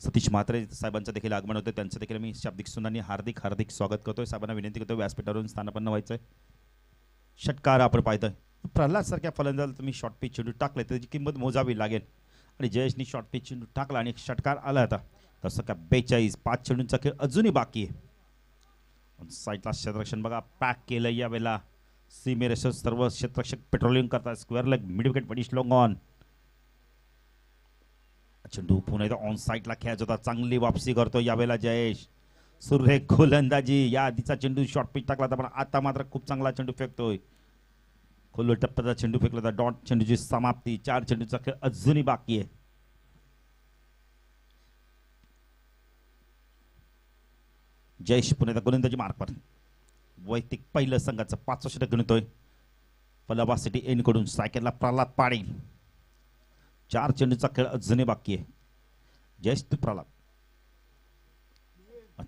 सतीश म्हात्रे साहेबांचं देखील आगमन होतं. त्यांचं देखील मी शाब्दिक सुनांनी हार्दिक हार्दिक स्वागत करतोय. साहेबांना विनंती करतो व्यासपीठावरून स्थानापन्न व्हायचंय. षटकार आपण पाहतोय. प्रल्हाद सारख्या फलंदाजाला तुम्ही शॉर्ट पिच चेंडू टाकले त्याची किंमत मोजावी लागेल आणि जयेशनी शॉर्ट पिच चेंडू टाकला आणि षटकार आला होता. तसं काय 42 5 चेंडूंचा खेळ अजूनही बाकी आहे. साईडला क्षेत्ररक्षण बघा पॅक केलं यावेळेला. सीमेरेषेवर सर्व क्षेत्ररक्षक पेट्रोलिंग करतात. स्क्वेअर लेग मिड विकेट पडिश लॉंग ऑन. चेंडू पुन्हा एकदा ऑन साईडला खेळायचा होता. चांगली वापसी करतो यावेळेला जयेश. सुरेख गोलंदाजी. या आधीचा चेंडू शॉर्ट पिच टाकला होता पण आता मात्र खूप चांगला चेंडू फेकतोय. खोलवर टप्प्याचा चेंडू फेकला होता. डॉट चेंडूची समाप्ती. 4 चेंडूचा खेळ अजूनही बाकी आहे. जयेश पुन्हा एकदा गोलंदाजी मार्कवर. वैयक्तिक पहिलं संघाचं 5 षटक गणतोय. पलाबा सिटी एन कडून सायकलला प्रल्हाद पाटील. 4 चेंडूचा खेळ अजूनही बाकी आहे. जयेश तू प्रल्हाद.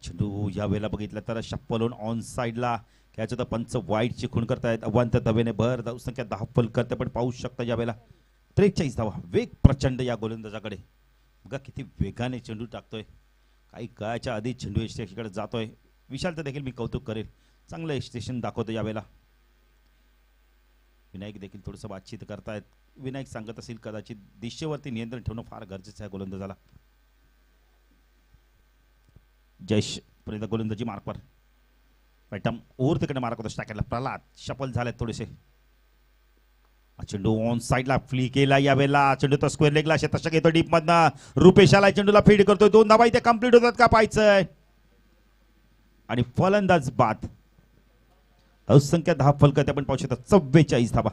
चेंडू या वेळेला बघितलं तर शप्पलून ऑन साईडला खेळायचं तर पंच वाईटची खूण करतायत. अवांत दवेने भर धावसंख्या 10 फल करते पण पाहू शकता या वेळेला 43 धावा. वेग प्रचंड या गोलंदाजाकडे. बघा किती वेगाने चेंडू टाकतोय. काही काळाच्या आधी चेंडू एक्सटेशनकडे जातोय. विशालचं देखील मी कौतुक करेल. चांगलं एक्सटेशन दाखवतो यावेळेला. विनायक देखील थोडंसं बातचीत करतायत. विनायक सांगत असेल कदाचित दिशेवरती नियंत्रण ठेवणं फार गरजेचं आहे गोलंदाजाला. जयेश पर्यंत गोलंदाजी मार्कवर. पॅटम ओव्हर तिकडे मार्क होतो. स्टॅकेला प्रल्हाद शफल झालेत थोडेसे. चेंडू ऑन साईडला फ्ली केला यावेळेला. चेंडू तर स्क्वेअर लेगला क्षेत्ररक्षक येतो डीप मधनं. रुपेशाला चेंडूला फीड करतोय. 2 धावा इथे कंप्लीट होतात का पाहायचंय आणि फलंदाज बाद. धावसंख्या 10 फल करते आपण पाहू शकता 44 धावा.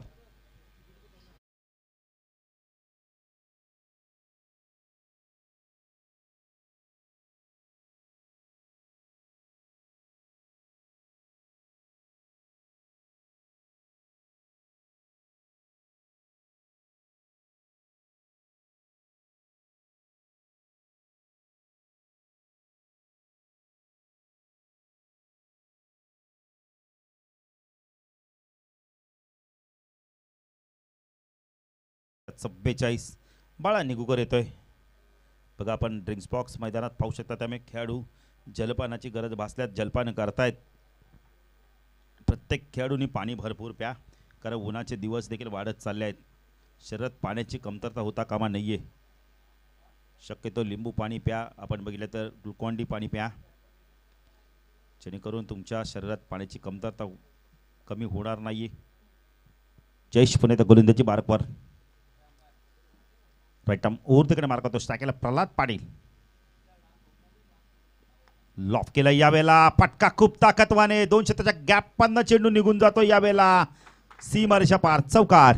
बाळा निगुकर येतोय. बघा आपण ड्रिंक्स बॉक्स मैदानात पाहू शकता. त्यामुळे खेळाडू जलपानाची गरज भासल्यात जलपान करतायत. प्रत्येक खेळाडूंनी पाणी भरपूर प्या कारण उन्हाचे दिवस देखील वाढत चालले आहेत. शरीरात पाण्याची कमतरता होता कामा नाहीये. शक्यतो लिंबू पाणी प्या. आपण बघितलं तर ग्लुकॉन डी पाणी प्या जेणेकरून तुमच्या शरीरात पाण्याची कमतरता कमी होणार नाही. जयेश पुणे तर गोलंदाजी मार्कवर. राईटम ओव्हर तिकडे मार्क होतो. स्टॅकेला प्रल्हाद पाटील. लॉफ केला यावेळेला. पटका खूप ताकदवाने 2 क्षेत्राच्या गॅप पन्ना चेंडू निघून जातो यावेळेला. सीमारेषा पार. चौकार.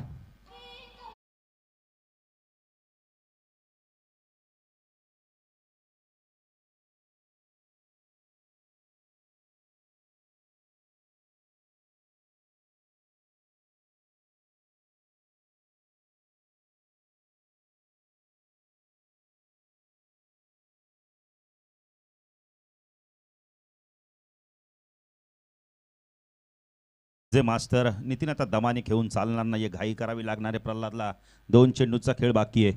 जे मास्टर नितीन आता दमाने घेऊन चालणार नाहीये. घाई करावी लागणार आहे प्रल्हादला. 2 चेंडूचा खेळ बाकी आहे.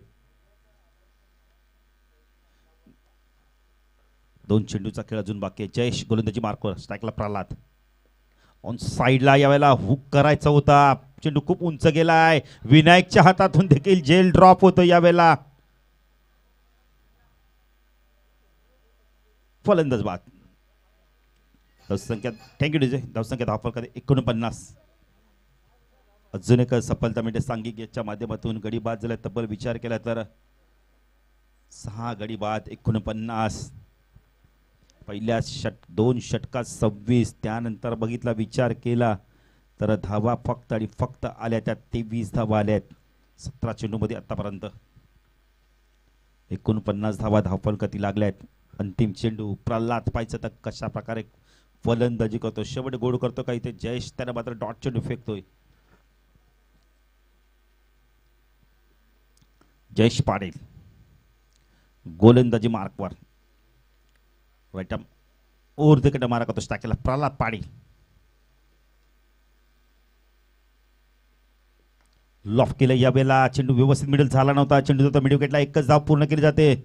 2 चेंडूचा खेळ अजून बाकी आहे. जयेश गोलंदाजी मार्कवर. स्ट्राईकला प्रल्हाद. ऑन साईडला यावेळेला हुक करायचा होता. चेंडू खूप उंच गेलाय. विनायकच्या हातातून देखील जेल ड्रॉप होतो यावेळेला. फलंदाज बाद. धावसंख्या थँक्यू डीजे. धावसंख्या 10 फलकात 49. अजून एक सफलता मिळते सांघिक याच्या माध्यमातून. गडी बाद झाला तब्बल विचार केला तर 6 गडी बाद 49. पहिल्या 2 षटकात 26. त्यानंतर बघितला विचार केला तर धावा फक्त आणि फक्त आल्या त्या 23 धावा आल्यात 17 चेंडूमध्ये आतापर्यंत. 49 धावा धावफलकाती लागल्यात. अंतिम चेंडू प्रल्हाद पाहायचं तर कशा प्रकारे फलंदाजी करतो, शेवट गोड करतो का इथे जयेश, त्याला मात्र डॉट चेंडू फेकतोय. जयेश पाटील गोलंदाजी मार्कवर, राईट आर्म ओव्हर द मारा करतो टाकेला प्रल्हाद पाटील. लॉफ केलं यावेळेला, चेंडू व्यवस्थित मिडल झाला नव्हता. चेंडू होता मिडल विकेटला, एकच धाव पूर्ण केली जाते.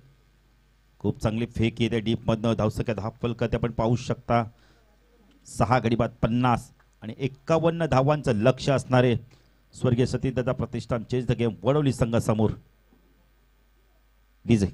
खूप चांगली फेक येते डीप मधनं, धावसंख्या धावफलकात आपण पाहू शकता 6 गडी बाद 50 आणि 51 धावांचं लक्ष असणारे Swargiya Satidada Pratishthan change the game Wadavali संघासमोर. डीजे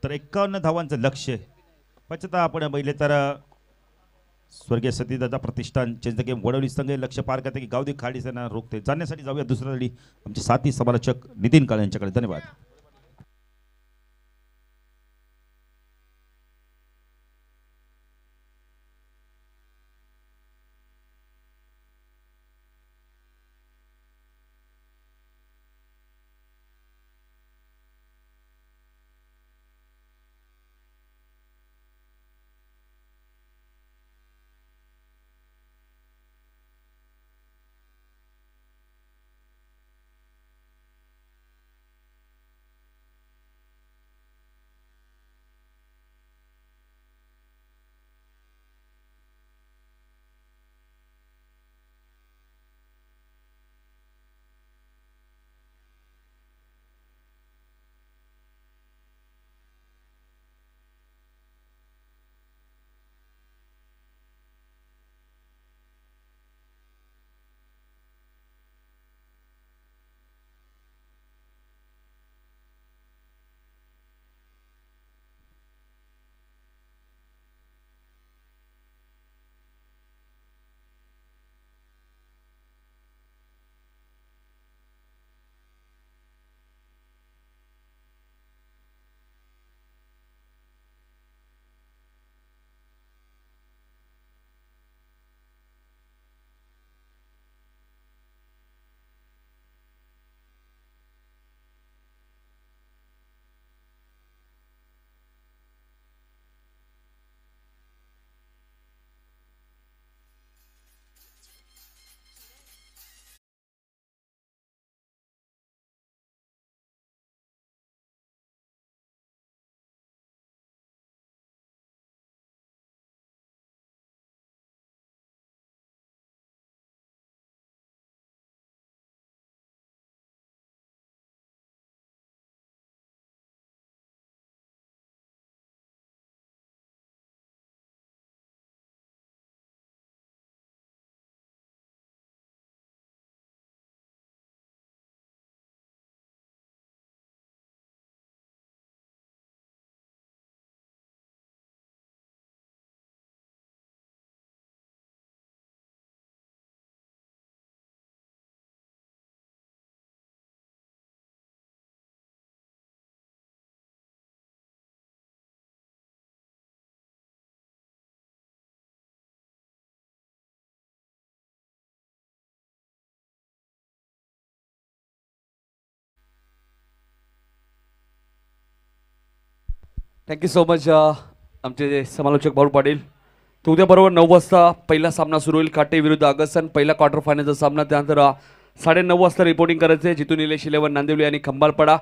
तर 51 धावांचं लक्ष. पचता आपण पहिले तर Swargiya Satidada Pratishthan change the game Wadavali संघ लक्ष पार करते की गावदी खाडीसना रोखते. जाण्यासाठी जाऊया दुसऱ्या लढी आमचे साथी समालोचक नितीन काळे यांच्याकडे. धन्यवाद. थँक्यू सो मच आमचे समालोचक भाऊ पाटील. तर उद्या बरोबर 9 वाजता पहिला सामना सुरू होईल काटे विरुद्ध अगसन. पहिला क्वार्टर फायनलचा सामना, त्यानंतर 9:30 वाजता रिपोर्टिंग करायचं आहे जिथून निलेश 11 नांदिवली आणि खंबालपडा.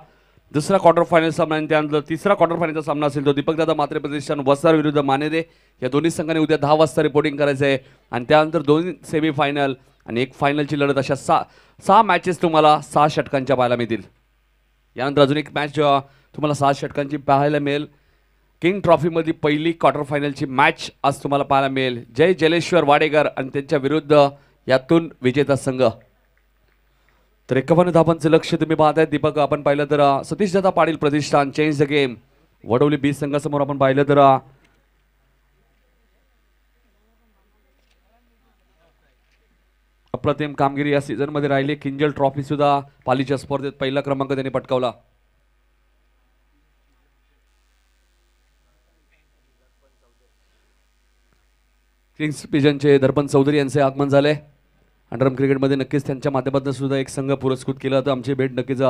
दुसरा क्वार्टर फायनल सामना आणि त्यानंतर तिसरा क्वार्टर फायनलचा सामना असेल तो दीपकदादा म्हात्रे प्रतिष्ठान वसार विरुद्ध मानेदे. या दोन्ही संघाने उद्या 10 वाजता रिपोर्टिंग करायचं आहे आणि त्यानंतर 2 सेमीफायनल आणि 1 फायनलची लढत, अशा 6 मॅचेस तुम्हाला 6 षटकांच्या पाहायला मिळतील. यानंतर अजून एक मॅच तुम्हाला 7 षटकांची पाहायला मिळेल. किंग ट्रॉफीमध्ये पहिली क्वार्टर फायनलची मॅच आज तुम्हाला पाहायला मिळेल. जय जलेश्वर वाडेकर आणि त्यांच्या विरुद्ध यातून विजेता संघ. तर 51 धावांचं लक्ष तुम्ही पाहताय. दीपक आपण पाहिलं तर सतीश दादा पाटील प्रतिष्ठान चेंज द गेम वडवली बी संघासमोर आपण पाहिलं तर अप्रतिम कामगिरी या सीझन मध्ये राहिली. किंजल ट्रॉफी सुद्धा पालीच्या स्पर्धेत पहिला क्रमांक त्यांनी पटकावला. किंग्स पिजनचे दर्पण चौधरी यांचे आगमन झाले. अंडरम क्रिकेटमध्ये नक्कीच त्यांच्या माध्यमातून सुद्धा एक संघ पुरस्कृत केला होता. आमची भेट नक्कीच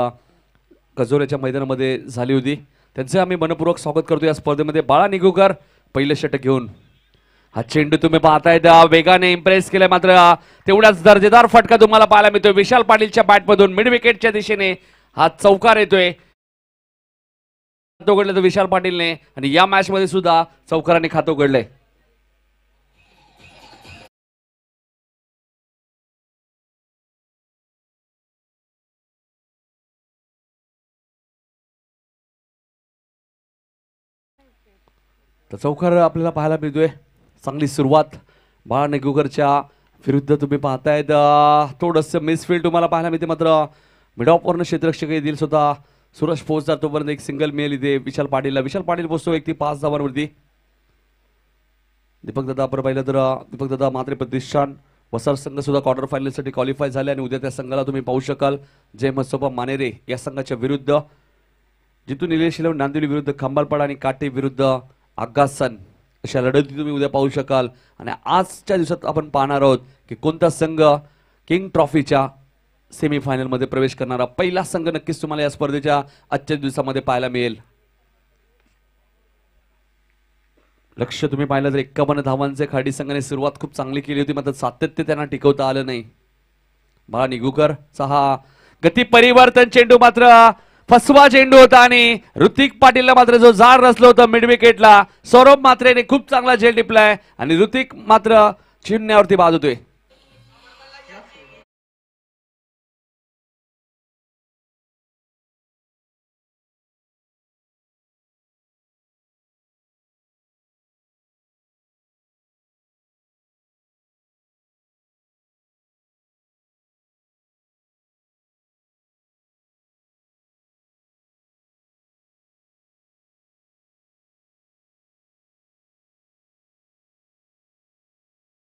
कजोऱ्याच्या मैदानामध्ये झाली होती. त्यांचे आम्ही मनपूर्वक स्वागत करतो या स्पर्धेमध्ये. बाळा निगुकर पहिलं षटक घेऊन. हा चेंडू तुम्ही पाहताय वेगाने इम्प्रेस केलाय, मात्र तेवढाच दर्जेदार फटका तुम्हाला पाहायला मिळतोय विशाल पाटीलच्या बॅटमधून. मिड विकेटच्या दिशेने हा चौकार येतोय. खातं उघडलं तर विशाल पाटीलने आणि या मॅच मध्ये सुद्धा चौकाराने खातं उघडलंय. तर चौकार आपल्याला पाहायला मिळतोय. चांगली सुरुवात बाळा निगुकरच्या विरुद्ध तुम्ही पाहतायत. थोडंसं मिसफील्ड तुम्हाला पाहायला मिळते, मात्र मिडॉपवरनं क्षेत्ररक्षक येईल स्वतः सूरज पोहोचतात. तोपर्यंत एक सिंगल मिळेल इथे विशाल पाटीलला. विशाल पाटील पोहोचतो एक ती 5 धावांवरती. दीपक दादा आपण पाहिलं तर दीपक दादा मात्रे प्रतिष्ठान वसार संघ सुद्धा क्वार्टर फायनलसाठी क्वालिफाय झाले आणि उद्या त्या संघाला तुम्ही पाहू शकाल. जय मसोबा मानेरे या संघाच्या विरुद्ध. जितू निलेश नांदिवली विरुद्ध खंबालपाडा आणि काटे विरुद्ध आगासन अशा लढती तुम्ही उद्या पाहू शकाल. आणि आजच्या दिवसात आपण पाहणार आहोत की कोणता संघ किंग ट्रॉफीच्या सेमीफायनलमध्ये प्रवेश करणारा पहिला संघ नक्कीच तुम्हाला या स्पर्धेच्या आजच्या दिवसामध्ये पाहायला मिळेल. लक्ष तुम्ही पाहिलं तर 51 धावांचे खाडी संघाने सुरुवात खूप चांगली केली होती, मात्र सातत्य त्यांना टिकवता आलं नाही. बाळा निगुकरचा हा गती परिवर्तन चेंडू मात्र फसवा चेंडू होता आणि ऋतिक पाटीलला मात्र जो जाळ रचलं होतं मिड विकेटला. सौरभ मात्रेने खूप चांगला झेल टिपलाय आणि ऋतिक मात्र चिन्हावरती बाद होतोय.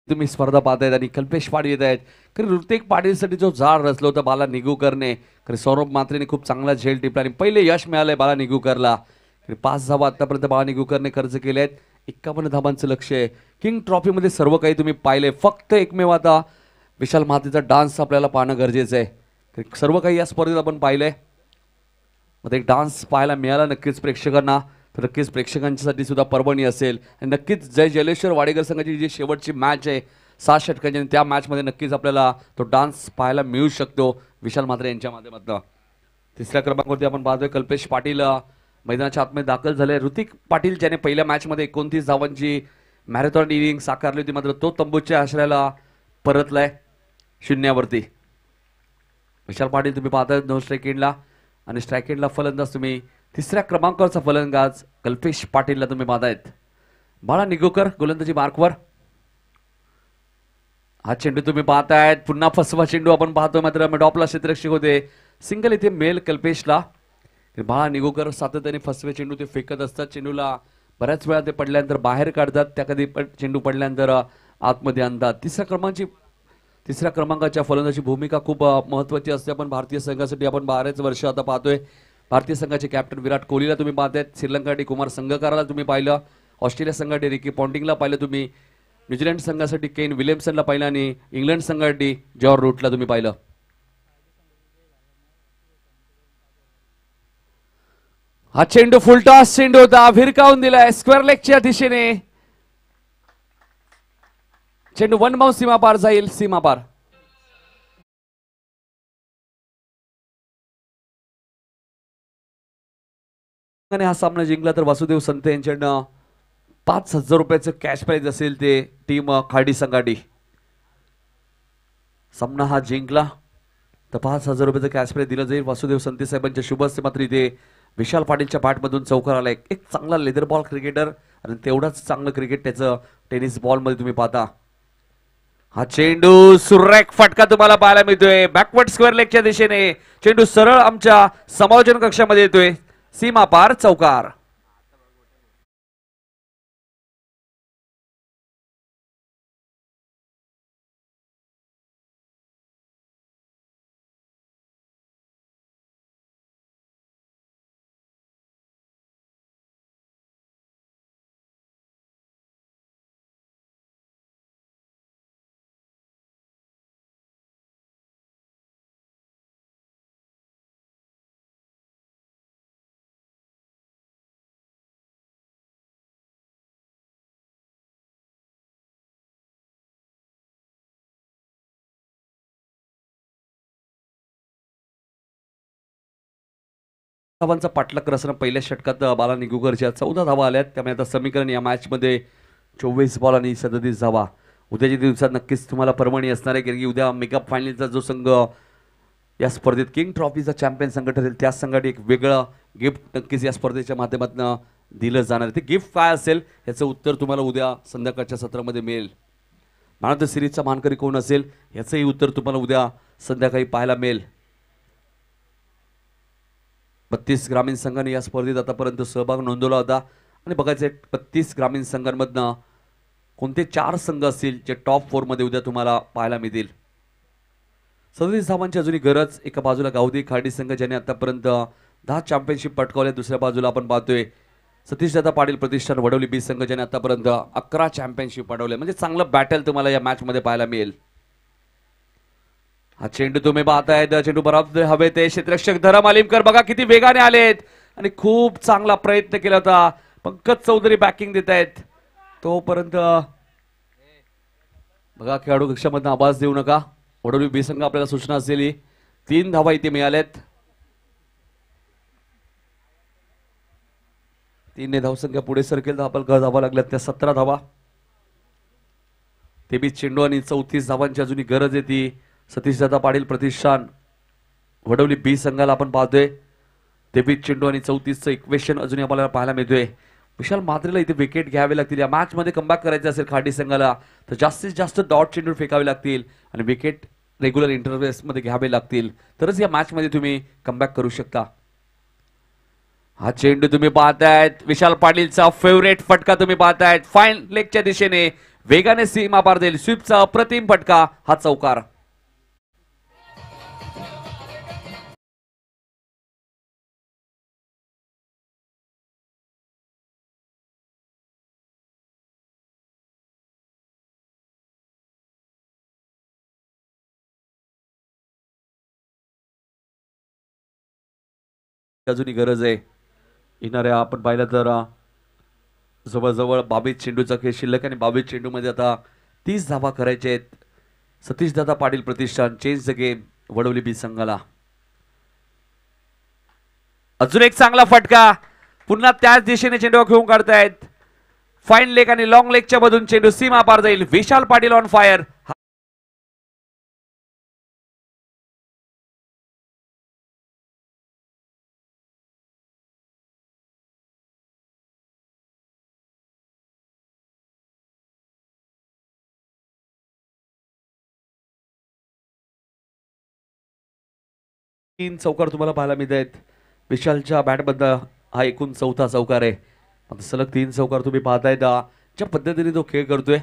तुम्ही स्पर्धा पाहतायत आणि कल्पेश पाटील येत आहेत. खरं ऋतिक पाटीलसाठी जो जाळ रचलं होतं बाला निगुकरने, खरं सौरभ मात्रेने खूप चांगला झेल टिपला आणि पहिले यश मिळालंय बाला निगुकरला. 5 धावा आतापर्यंत बाला निगुकरने खर्च केले आहेत. 51 धावांचं लक्ष आहे. किंग ट्रॉफीमध्ये सर्व काही तुम्ही पाहिलंय. फक्त एकमेव आता विशाल मात्रेचा डान्स आपल्याला पाहणं गरजेचं आहे. सर्व काही या स्पर्धेत आपण पाहिलंय, मग एक डान्स पाहायला मिळाला नक्कीच प्रेक्षकांना, तर नक्कीच प्रेक्षकांसाठी सुद्धा पर्वणी असेल. आणि नक्कीच जय जलेश्वर वाडेकर संघाची जी शेवटची मॅच आहे 7 षटकांची, त्या मॅचमध्ये नक्कीच आपल्याला तो डान्स पाहायला मिळू शकतो विशाल मात्रे यांच्या माध्यमातून. तिसऱ्या क्रमांकावरती आपण पाहतोय कल्पेश पाटील मैदानाच्या आतमध्ये दाखल झाले. ऋतिक पाटील ज्याने पहिल्या मॅचमध्ये 29 धावांची मॅरेथॉन इनिंग साकारली होती, मात्र तो तंबूच्या आश्रयाला परतलाय शून्यावरती. विशाल पाटील तुम्ही पाहताय 9 स्ट्राईक एंडला आणि स्ट्राईक एंडला फलंदाज तुम्ही तिसऱ्या क्रमांकावरचा फलंदाज कल्पेश पाटीलला तुम्ही पाहतायत. बाळा निगुकर गोलंदाजी मार्कवर. हा चेंडू तुम्ही पाहतायत पुन्हा फसवा चेंडू आपण पाहतोय, मात्र मिडॉपला क्षेत्ररक्षक होते. सिंगल इथे मेल कल्पेशला. बाळा निगुकर सातत्याने फसवे चेंडू ते फेकत असतात. चेंडूला बऱ्याच वेळा ते पडल्यानंतर बाहेर काढतात, त्या कधी चेंडू पडल्यानंतर आतमध्ये आणतात. तिसऱ्या क्रमांकाच्या फलंदाची भूमिका खूप महत्त्वाची असते. आपण भारतीय संघासाठी आपण बरेच वर्ष आता पाहतोय. भारतीय संघाचे कॅप्टन विराट कोहलीला तुम्ही पाहतायत. श्रीलंकासाठी कुमार संगकाराला तुम्ही पाहिलं. ऑस्ट्रेलिया संघासाठी रिकी पॉन्टिंगला पाहिलं तुम्ही. न्यूझीलंड संघासाठी केन विलियमसनला पाहिलं आणि इंग्लंड संघासाठी जॉर्ज रूटला तुम्ही पाहिलं. हा चेंडू फुलटॉस चेंडू होता, भिरकावून दिलाय स्क्वेअर लेगच्या दिशेने. चेंडू 1 बाउंस सीमा पार जाईल. सीमा पार. हा सामना जिंकला तर वासुदेव संत यांच्याकडनं 5,000 रुपयाचं कॅश प्राइज असेल ते टीम खाडी संघाटी. सामना हा जिंकला तर 5,000 रुपयाचं कॅश प्राइज दिलं जाईल वासुदेव संते साहेबांच्या शुभ हस्ते. मात्र इथे विशाल पाटीलच्या बॅटमधून चौकार आलाय. एक चांगला लेदर बॉल क्रिकेटर आणि तेवढाच चांगलं क्रिकेट त्याचं टेनिस बॉल मध्ये तुम्ही पाहता. हा चेंडू सुरेख फटका तुम्हाला पाहायला मिळतोय बॅकवर्ड स्क्वेअर लेगच्या दिशेने. चेंडू सरळ आमच्या समालोचन कक्षामध्ये येतोय. सीमा पार चौकार. धावांचा पाठलाग रचना पहिल्या षटकात बाला निगुकरच्या 14 धावा आल्यात. त्यामुळे आता समीकरण या मॅच मध्ये 24 बॉल आणि 37 धावा. उद्याच्या दिवसात नक्कीच तुम्हाला पर्वणी असणार आहे, कारण की उद्या मेकअप फायनलचा जो संघ या स्पर्धेत किंग ट्रॉफीचा चॅम्पियन संघ ठरेल त्याच संघासाठी एक वेगळं गिफ्ट नक्कीच या स्पर्धेच्या माध्यमातून दिलं जाणार आहे. ते गिफ्ट काय असेल याचं उत्तर तुम्हाला उद्या संध्याकाळच्या सत्रामध्ये मिळेल. मॅन ऑफ द सिरीजचा मानकरी कोण असेल याचंही उत्तर तुम्हाला उद्या संध्याकाळी पाहायला मिळेल. 32 ग्रामीण संघांनी या स्पर्धेत आतापर्यंत सहभाग नोंदवला होता आणि बघायचं 32 ग्रामीण संघांमधनं कोणते 4 संघ असतील जे टॉप 4 मध्ये उद्या तुम्हाला पाहायला मिळतील. 37 धावांची अजूनही गरज. एका बाजूला गावदी खाडी संघ ज्याने आतापर्यंत 10 चॅम्पियनशिप पटकावल्या. दुसऱ्या बाजूला आपण पाहतोय सतीशदादा पाटील प्रतिष्ठान वडवली बी संघ ज्याने आतापर्यंत 11 चॅम्पियनशिप पटवले. म्हणजे चांगलं बॅटल तुम्हाला या मॅच मध्ये पाहायला मिळेल. हा चेंडू तुम्ही पाहतायत. चेंडू बराबर हवेत. क्षेत्ररक्षक धरम अलिमकर बघा किती वेगाने आलेत आणि खूप चांगला प्रयत्न केला होता. पंकज चौधरी बॅकिंग देत आहेत. तोपर्यंत बघा खेळाडू कक्षामधून आवाज देऊ नका. वडवली बी संघ आपल्याला सूचना असलेली 3 धावा इथे मिळाल्यात. 3 धावसंख्या पुढे सरकेल तर आपल्याला धावा लागल्यात त्या 17 धावा. 23 चेंडू आणि 34 धावांची अजूनही गरज आहे. ती सतीशदादा पाटील प्रतिष्ठान वडवली बी संघाला आपण पाहतोय. 23 चेंडू आणि 34चं इक्वेशन अजूनही आपल्याला पाहायला मिळतोय. विशाल मात्रेला इथे विकेट घ्यावे लागतील. या मॅच मध्ये कमबॅक करायचं असेल खाडी संघाला तर जास्तीत जास्त डॉट चेंडू फेकावे लागतील आणि विकेट रेग्युलर इंटरव्हेल्स मध्ये घ्यावे लागतील तरच या मॅच मध्ये तुम्ही कमबॅक करू शकता. हा चेंडू तुम्ही पाहतायत. विशाल पाटीलचा फेवरेट फटका तुम्ही पाहतायत. फाईन लेगच्या दिशेने वेगाने सीमा पार देईल. स्वीपचा अप्रतिम फटका. हा चौकार. अजूनही गरज आहे. येणाऱ्या आपण पाहिलं तर जवळजवळ 22 चेंडूचा खेळ शिल्लक आणि 22 चेंडू मध्ये आता 30 धावा करायचे आहेत. सतीशदादा पाटील प्रतिष्ठान चेंज द गेम वडवली बी संघाला. अजून एक चांगला फटका. पुन्हा त्याच दिशेने चेंडू घेऊन काढतायत. फाईन लेग आणि लॉंग लेगच्या मधून चेंडू सीमा पार जाईल. Vishal Patil on fire. तीन चौकार तुम्हाला पाहायला मिळत आहेत. विशालच्या बॅटबद्दल हा एकूण 4था चौकार आहे. आता सलग 3 चौकार तुम्ही पाहतायत. ज्या पद्धतीने तो खेळ करतोय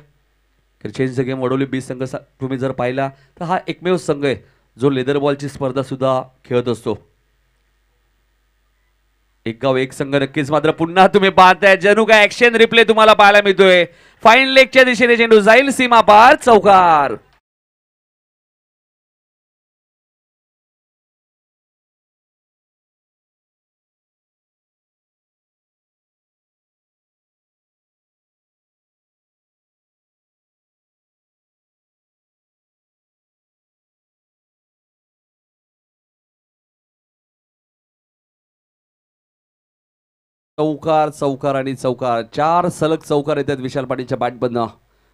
चेंज द गेम वडवली बी संघ तुम्ही जर पाहिला तर हा एकमेव संघ आहे जो लेदर बॉलची स्पर्धा सुद्धा खेळत असतो. एक गाव एक संघ नक्कीच. मात्र पुन्हा तुम्ही पाहताय जणू काय ऍक्शन रिप्ले तुम्हाला पाहायला मिळतोय. फाईन लेगच्या दिशेने चेंडू जाईल सीमा पार. चौकार. चौकार चौकार आणि चौकार. 4 सलग चौकार येतात विशाल पाटीलच्या बॅटमधनं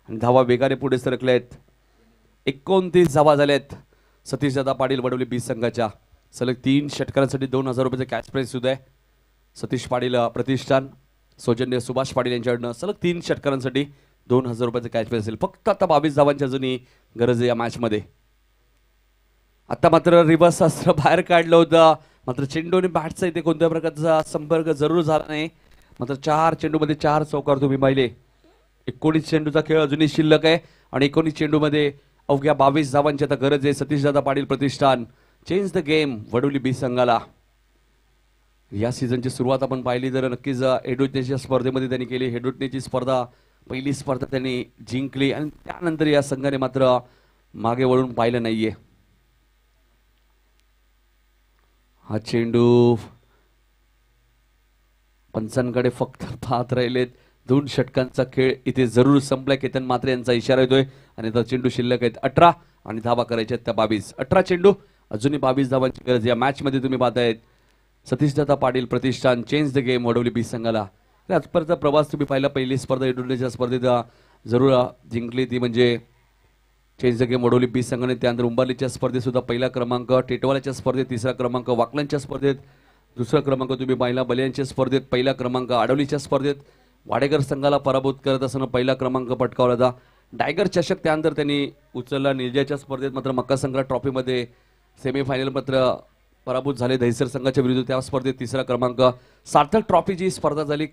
आणि धावा वेगाने पुढे सरकले आहेत. 29 धावा झाल्यात सतीशदादा पाटील वडवली बी संघाच्या. सलग 3 षटकारांसाठी 2000 रुपयाचा कॅश प्राइज सुद्धा आहे. सतीश पाटील प्रतिष्ठान सौजन्य सुभाष पाटील यांच्याकडनं सलग 3 षटकारांसाठी 2000 रुपयाचं कॅश प्राइज असेल. फक्त आता 22 धावांची अजूनही गरज आहे या मॅचमध्ये. आता मात्र रिव्हर्स अस्त्र बाहेर काढलं होतं, मात्र चेंडूने बॅटचा इथे कोणत्या प्रकारचा संपर्क जरूर झाला नाही. मात्र 4 चेंडूमध्ये 4 चौकार तुम्ही पाहिले. 19 चेंडूचा खेळ अजूनही शिल्लक आहे आणि 19 चेंडूमध्ये अवघ्या 22 धावांची आता गरज आहे. सतीशदादा पाटील प्रतिष्ठान चेंज द गेम वडोली बी संघाला. या सीझनची सुरुवात आपण पाहिली तर नक्कीच हेडुटनेच्या स्पर्धेमध्ये त्यांनी केली. हेडुटनेची स्पर्धा पहिली स्पर्धा त्यांनी जिंकली आणि त्यानंतर या संघाने मात्र मागे वळून पाहिलं नाहीये. हा चेंडू पंचांकडे फक्त पाहत राहिलेत. 2 षटकांचा खेळ इथे जरूर संपलाय. केतन मात्रे यांचा इशारा येतोय आणि आता चेंडू शिल्लक आहेत 18 आणि धावा करायच्या आहेत त्या 22. 18 चेंडू अजूनही 22 धावांची गरज. या मॅच मध्ये तुम्ही पाहतायत सतीशदादा पाटील प्रतिष्ठान चेंज द गेम वडोली बी संघाला. आजपर्यंतचा प्रवास तुम्ही पाहिला. पहिली स्पर्धा इंडोनेशिया स्पर्धेत जरूर जिंकली ती म्हणजे चेंज द गेम वडोली बी संघाने. त्यानंतर उंबारलीच्या स्पर्धेत सुद्धा पहिला क्रमांक, टेटवाल्याच्या स्पर्धेत 3रा क्रमांक, वाकलांच्या स्पर्धेत 2रा क्रमांक तुम्ही पाहिला, बलियांच्या स्पर्धेत पहिला क्रमांक, आडवलीच्या स्पर्धेत वाडेकर संघाला पराभूत करत असताना पहिला क्रमांक पटकावला होता. टायगर चषक त्यानंतर त्यांनी उचलला. निलजाच्या स्पर्धेत मात्र मक्का संग्रह ट्रॉफीमध्ये सेमीफायनल मात्र पराभूत झाले दहिसर संघाच्या विरुद्ध. त्या स्पर्धेत 3रा क्रमांक. सार्थक ट्रॉफीची स्पर्धा झाली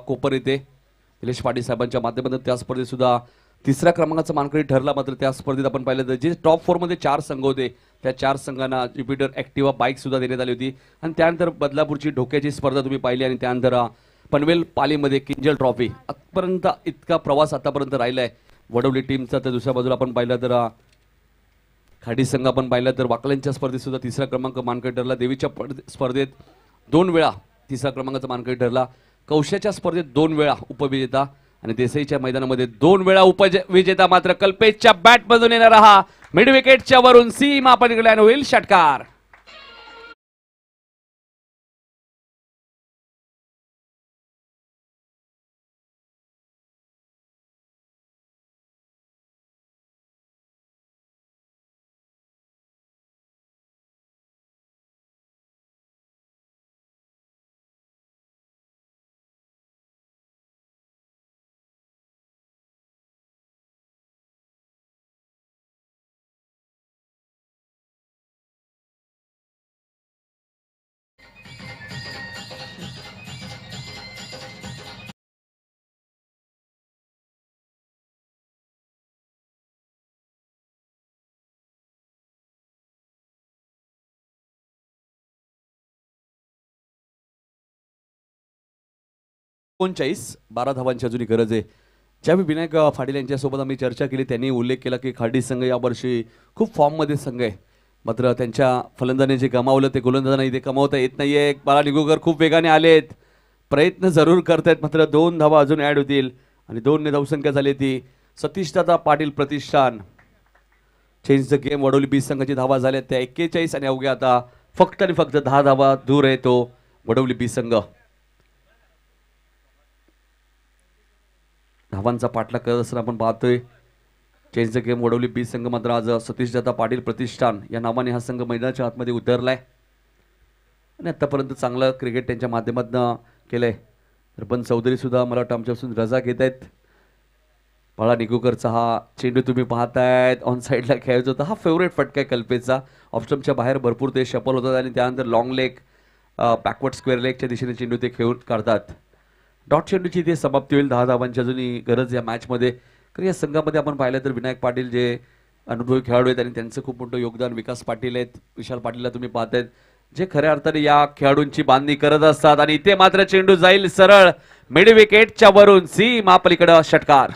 कोपर येथे निलेश पाटील साहेबांच्या माध्यमातून. त्या स्पर्धेत सुद्धा 3रा क्रमांकाचा मानकरी ठरला. मात्र त्या स्पर्धेत आपण पाहिलं तर जे टॉप 4 मध्ये 4 संघ होते त्या 4 संघांना ज्युपिटर ॲक्टिवा बाईक सुद्धा देण्यात आली होती. आणि त्यानंतर बदलापूरची ढोक्याची स्पर्धा तुम्ही पाहिली आणि त्यानंतर पनवेल पालीमध्ये किंजल ट्रॉफी. आतापर्यंत इतका प्रवास आतापर्यंत राहिला आहे वडवली टीमचा. तर दुसऱ्या बाजूला आपण पाहिलं तर खाडी संघ आपण पाहिलं तर वाकल्यांच्या स्पर्धेत सुद्धा 3रा क्रमांक मानकरी ठरला. देवीच्या स्पर्धेत 2 वेळा 3रा क्रमांकाचा मानकरी ठरला. कौशाच्या स्पर्धेत 2 वेळा उपविजेता आणि देसाईच्या मैदानामध्ये 2 वेळा उपविजेता. मात्र कल्पेशच्या बॅटमधून येणारा हा मिड विकेटच्या वरून सीमा पलीकडे होईल षटकार. एकोणचाळीस 12 धावांची अजूनही गरज आहे. ज्यावेळी विनायक पाटील यांच्यासोबत आम्ही चर्चा केली त्यांनी उल्लेख केला की खाडी संघ यावर्षी खूप फॉर्ममध्ये संघ आहे. मात्र त्यांच्या फलंदाने जे गमावलं ते गोलंदाजांना इथे कमावता येत नाहीये. बाला निगोकर खूप वेगाने आलेत, प्रयत्न जरूर करतायत. मात्र 2 धावा अजून ॲड होतील आणि 2 ने धावसंख्या झाली ती. सतीशदादा पाटील प्रतिष्ठान चेंज द गेम वडोली बी संघाची धावा झाल्या त्या 41 आणि अवघ्या आता फक्त आणि फक्त 10 धावा दूर आहे तो वडोली बी संघ. धावांचा पाठलाग करत असताना आपण पाहतोय चेंज द गेम वडोली बी संघ. मात्र आज सतीशदादा पाटील प्रतिष्ठान या नावाने हा संघ मैदानाच्या आतमध्ये उतरलाय आणि आतापर्यंत चांगलं क्रिकेट त्यांच्या माध्यमातून केलंय. पण चौधरी सुद्धा मला वाटतं आमच्यापासून रजा घेत आहेत. बाळा निगुकरचा हा चेंडू तुम्ही पाहतायत ऑन साईडला खेळायचा होता. हा फेवरेट फटका आहे कल्पेचा. ऑफस्टम्पच्या बाहेर भरपूर ते शपल होतात आणि त्यानंतर लॉंग लेग बॅकवर्ड स्क्वेअर लेगच्या दिशेने चेंडू ते खेळून काढतात. डॉट चेंडूची इथे समाप्ती होईल. 10 धावांची अजूनही गरज या मॅचमध्ये. कारण या संघामध्ये आपण पाहिलं तर विनायक पाटील जे अनुभवी खेळाडू आहेत आणि त्यांचं खूप मोठं योगदान. विकास पाटील आहेत, विशाल पाटीलला तुम्ही पाहतायत जे खऱ्या अर्थाने या खेळाडूंची बांधणी करत असतात. आणि इथे मात्र चेंडू जाईल सरळ मिड विकेटच्या वरून सीमा पलीकडे षटकार.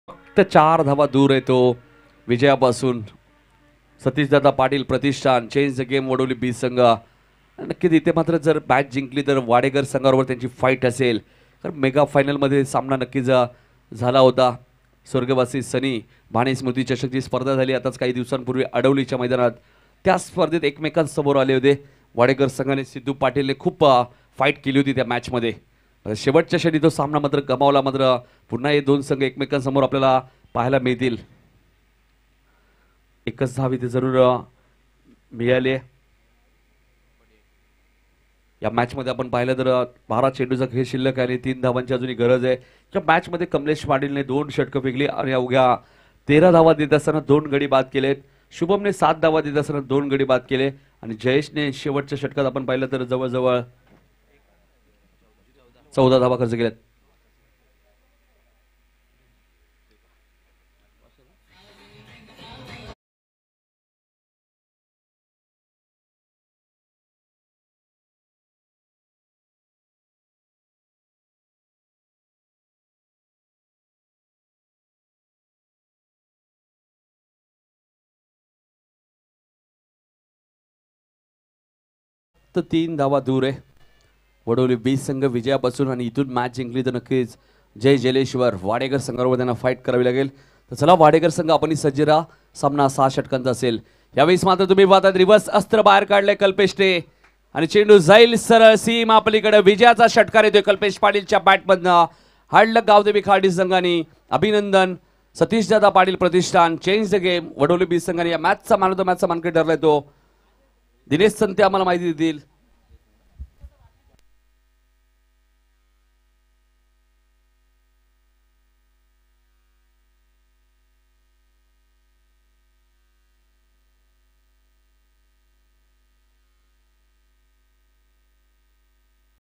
फक्त 4 धावा दूर आहे तो विजयापासून. सतीशदादा पाटील प्रतिष्ठान चेंज द गेम वडोली बी संघ. नक्कीच इथे मात्र जर मॅच जिंकली तर वाडेकर संघाबरोबर त्यांची फाईट असेल. कारण मेगा फायनलमध्ये सामना नक्कीच झाला होता. स्वर्गवासी सनी भाणे स्मृती चषकची स्पर्धा झाली आताच काही दिवसांपूर्वी अडवलीच्या मैदानात. त्या स्पर्धेत एकमेकांसमोर आले होते. वाडेकर संघाने सिद्धू पाटीलने खूप फाईट केली होती त्या मॅचमध्ये. शेवटच्या क्षणी तो सामना मात्र गमावला. मात्र पुन्हा हे दोन संघ एकमेकांसमोर आपल्याला पाहायला मिळतील. एकच धाव इथे जरूर मिळाले. या मॅचमध्ये आपण पाहिलं तर 12 चेंडूचा खेळ शिल्लक आहे आणि 3 धावांची अजूनही गरज आहे. या मॅचमध्ये कमलेश पाटीलने 2 षटकं फेकली आणि अवघ्या 13 धावा देत असताना 2 गडी बाद केलेत. शुभमने 7 धावा देत असताना 2 गडी बाद केले आणि जयेशने शेवटच्या षटकात आपण पाहिलं तर जवळजवळ 14 धावा खर्च केल्यात. तर 3 धावा दूर आहे वडोली 20 संघ विजयापासून आणि इथून मॅच जिंकली तर नक्कीच जय जलेश्वर वाडेकर संघाबरोबर त्यांना फाईट करावी लागेल. तर चला वाडेकर संघ आपण सज्ज राहा. सामना 6 षटकांचा असेल. यावेळेस मात्र तुम्ही पाहतात रिव्हर्स अस्त्र बाहेर काढले कल्पेशने आणि चेंडू जाईल सरळ सीमा पलीकडे. विजयाचा षटकार येतोय कल्पेश पाटीलच्या बॅटमधनं. हाडलं गावदेवी खाडी संघाने अभिनंदन. सतीश दादा पाटील प्रतिष्ठान चेंज द गेम. वडोली 20 संघाने या मॅचचा मॅन ऑफ द मॅचचा मानकरी ठरलाय तो दिनेश संते आम्हाला माहिती देतील.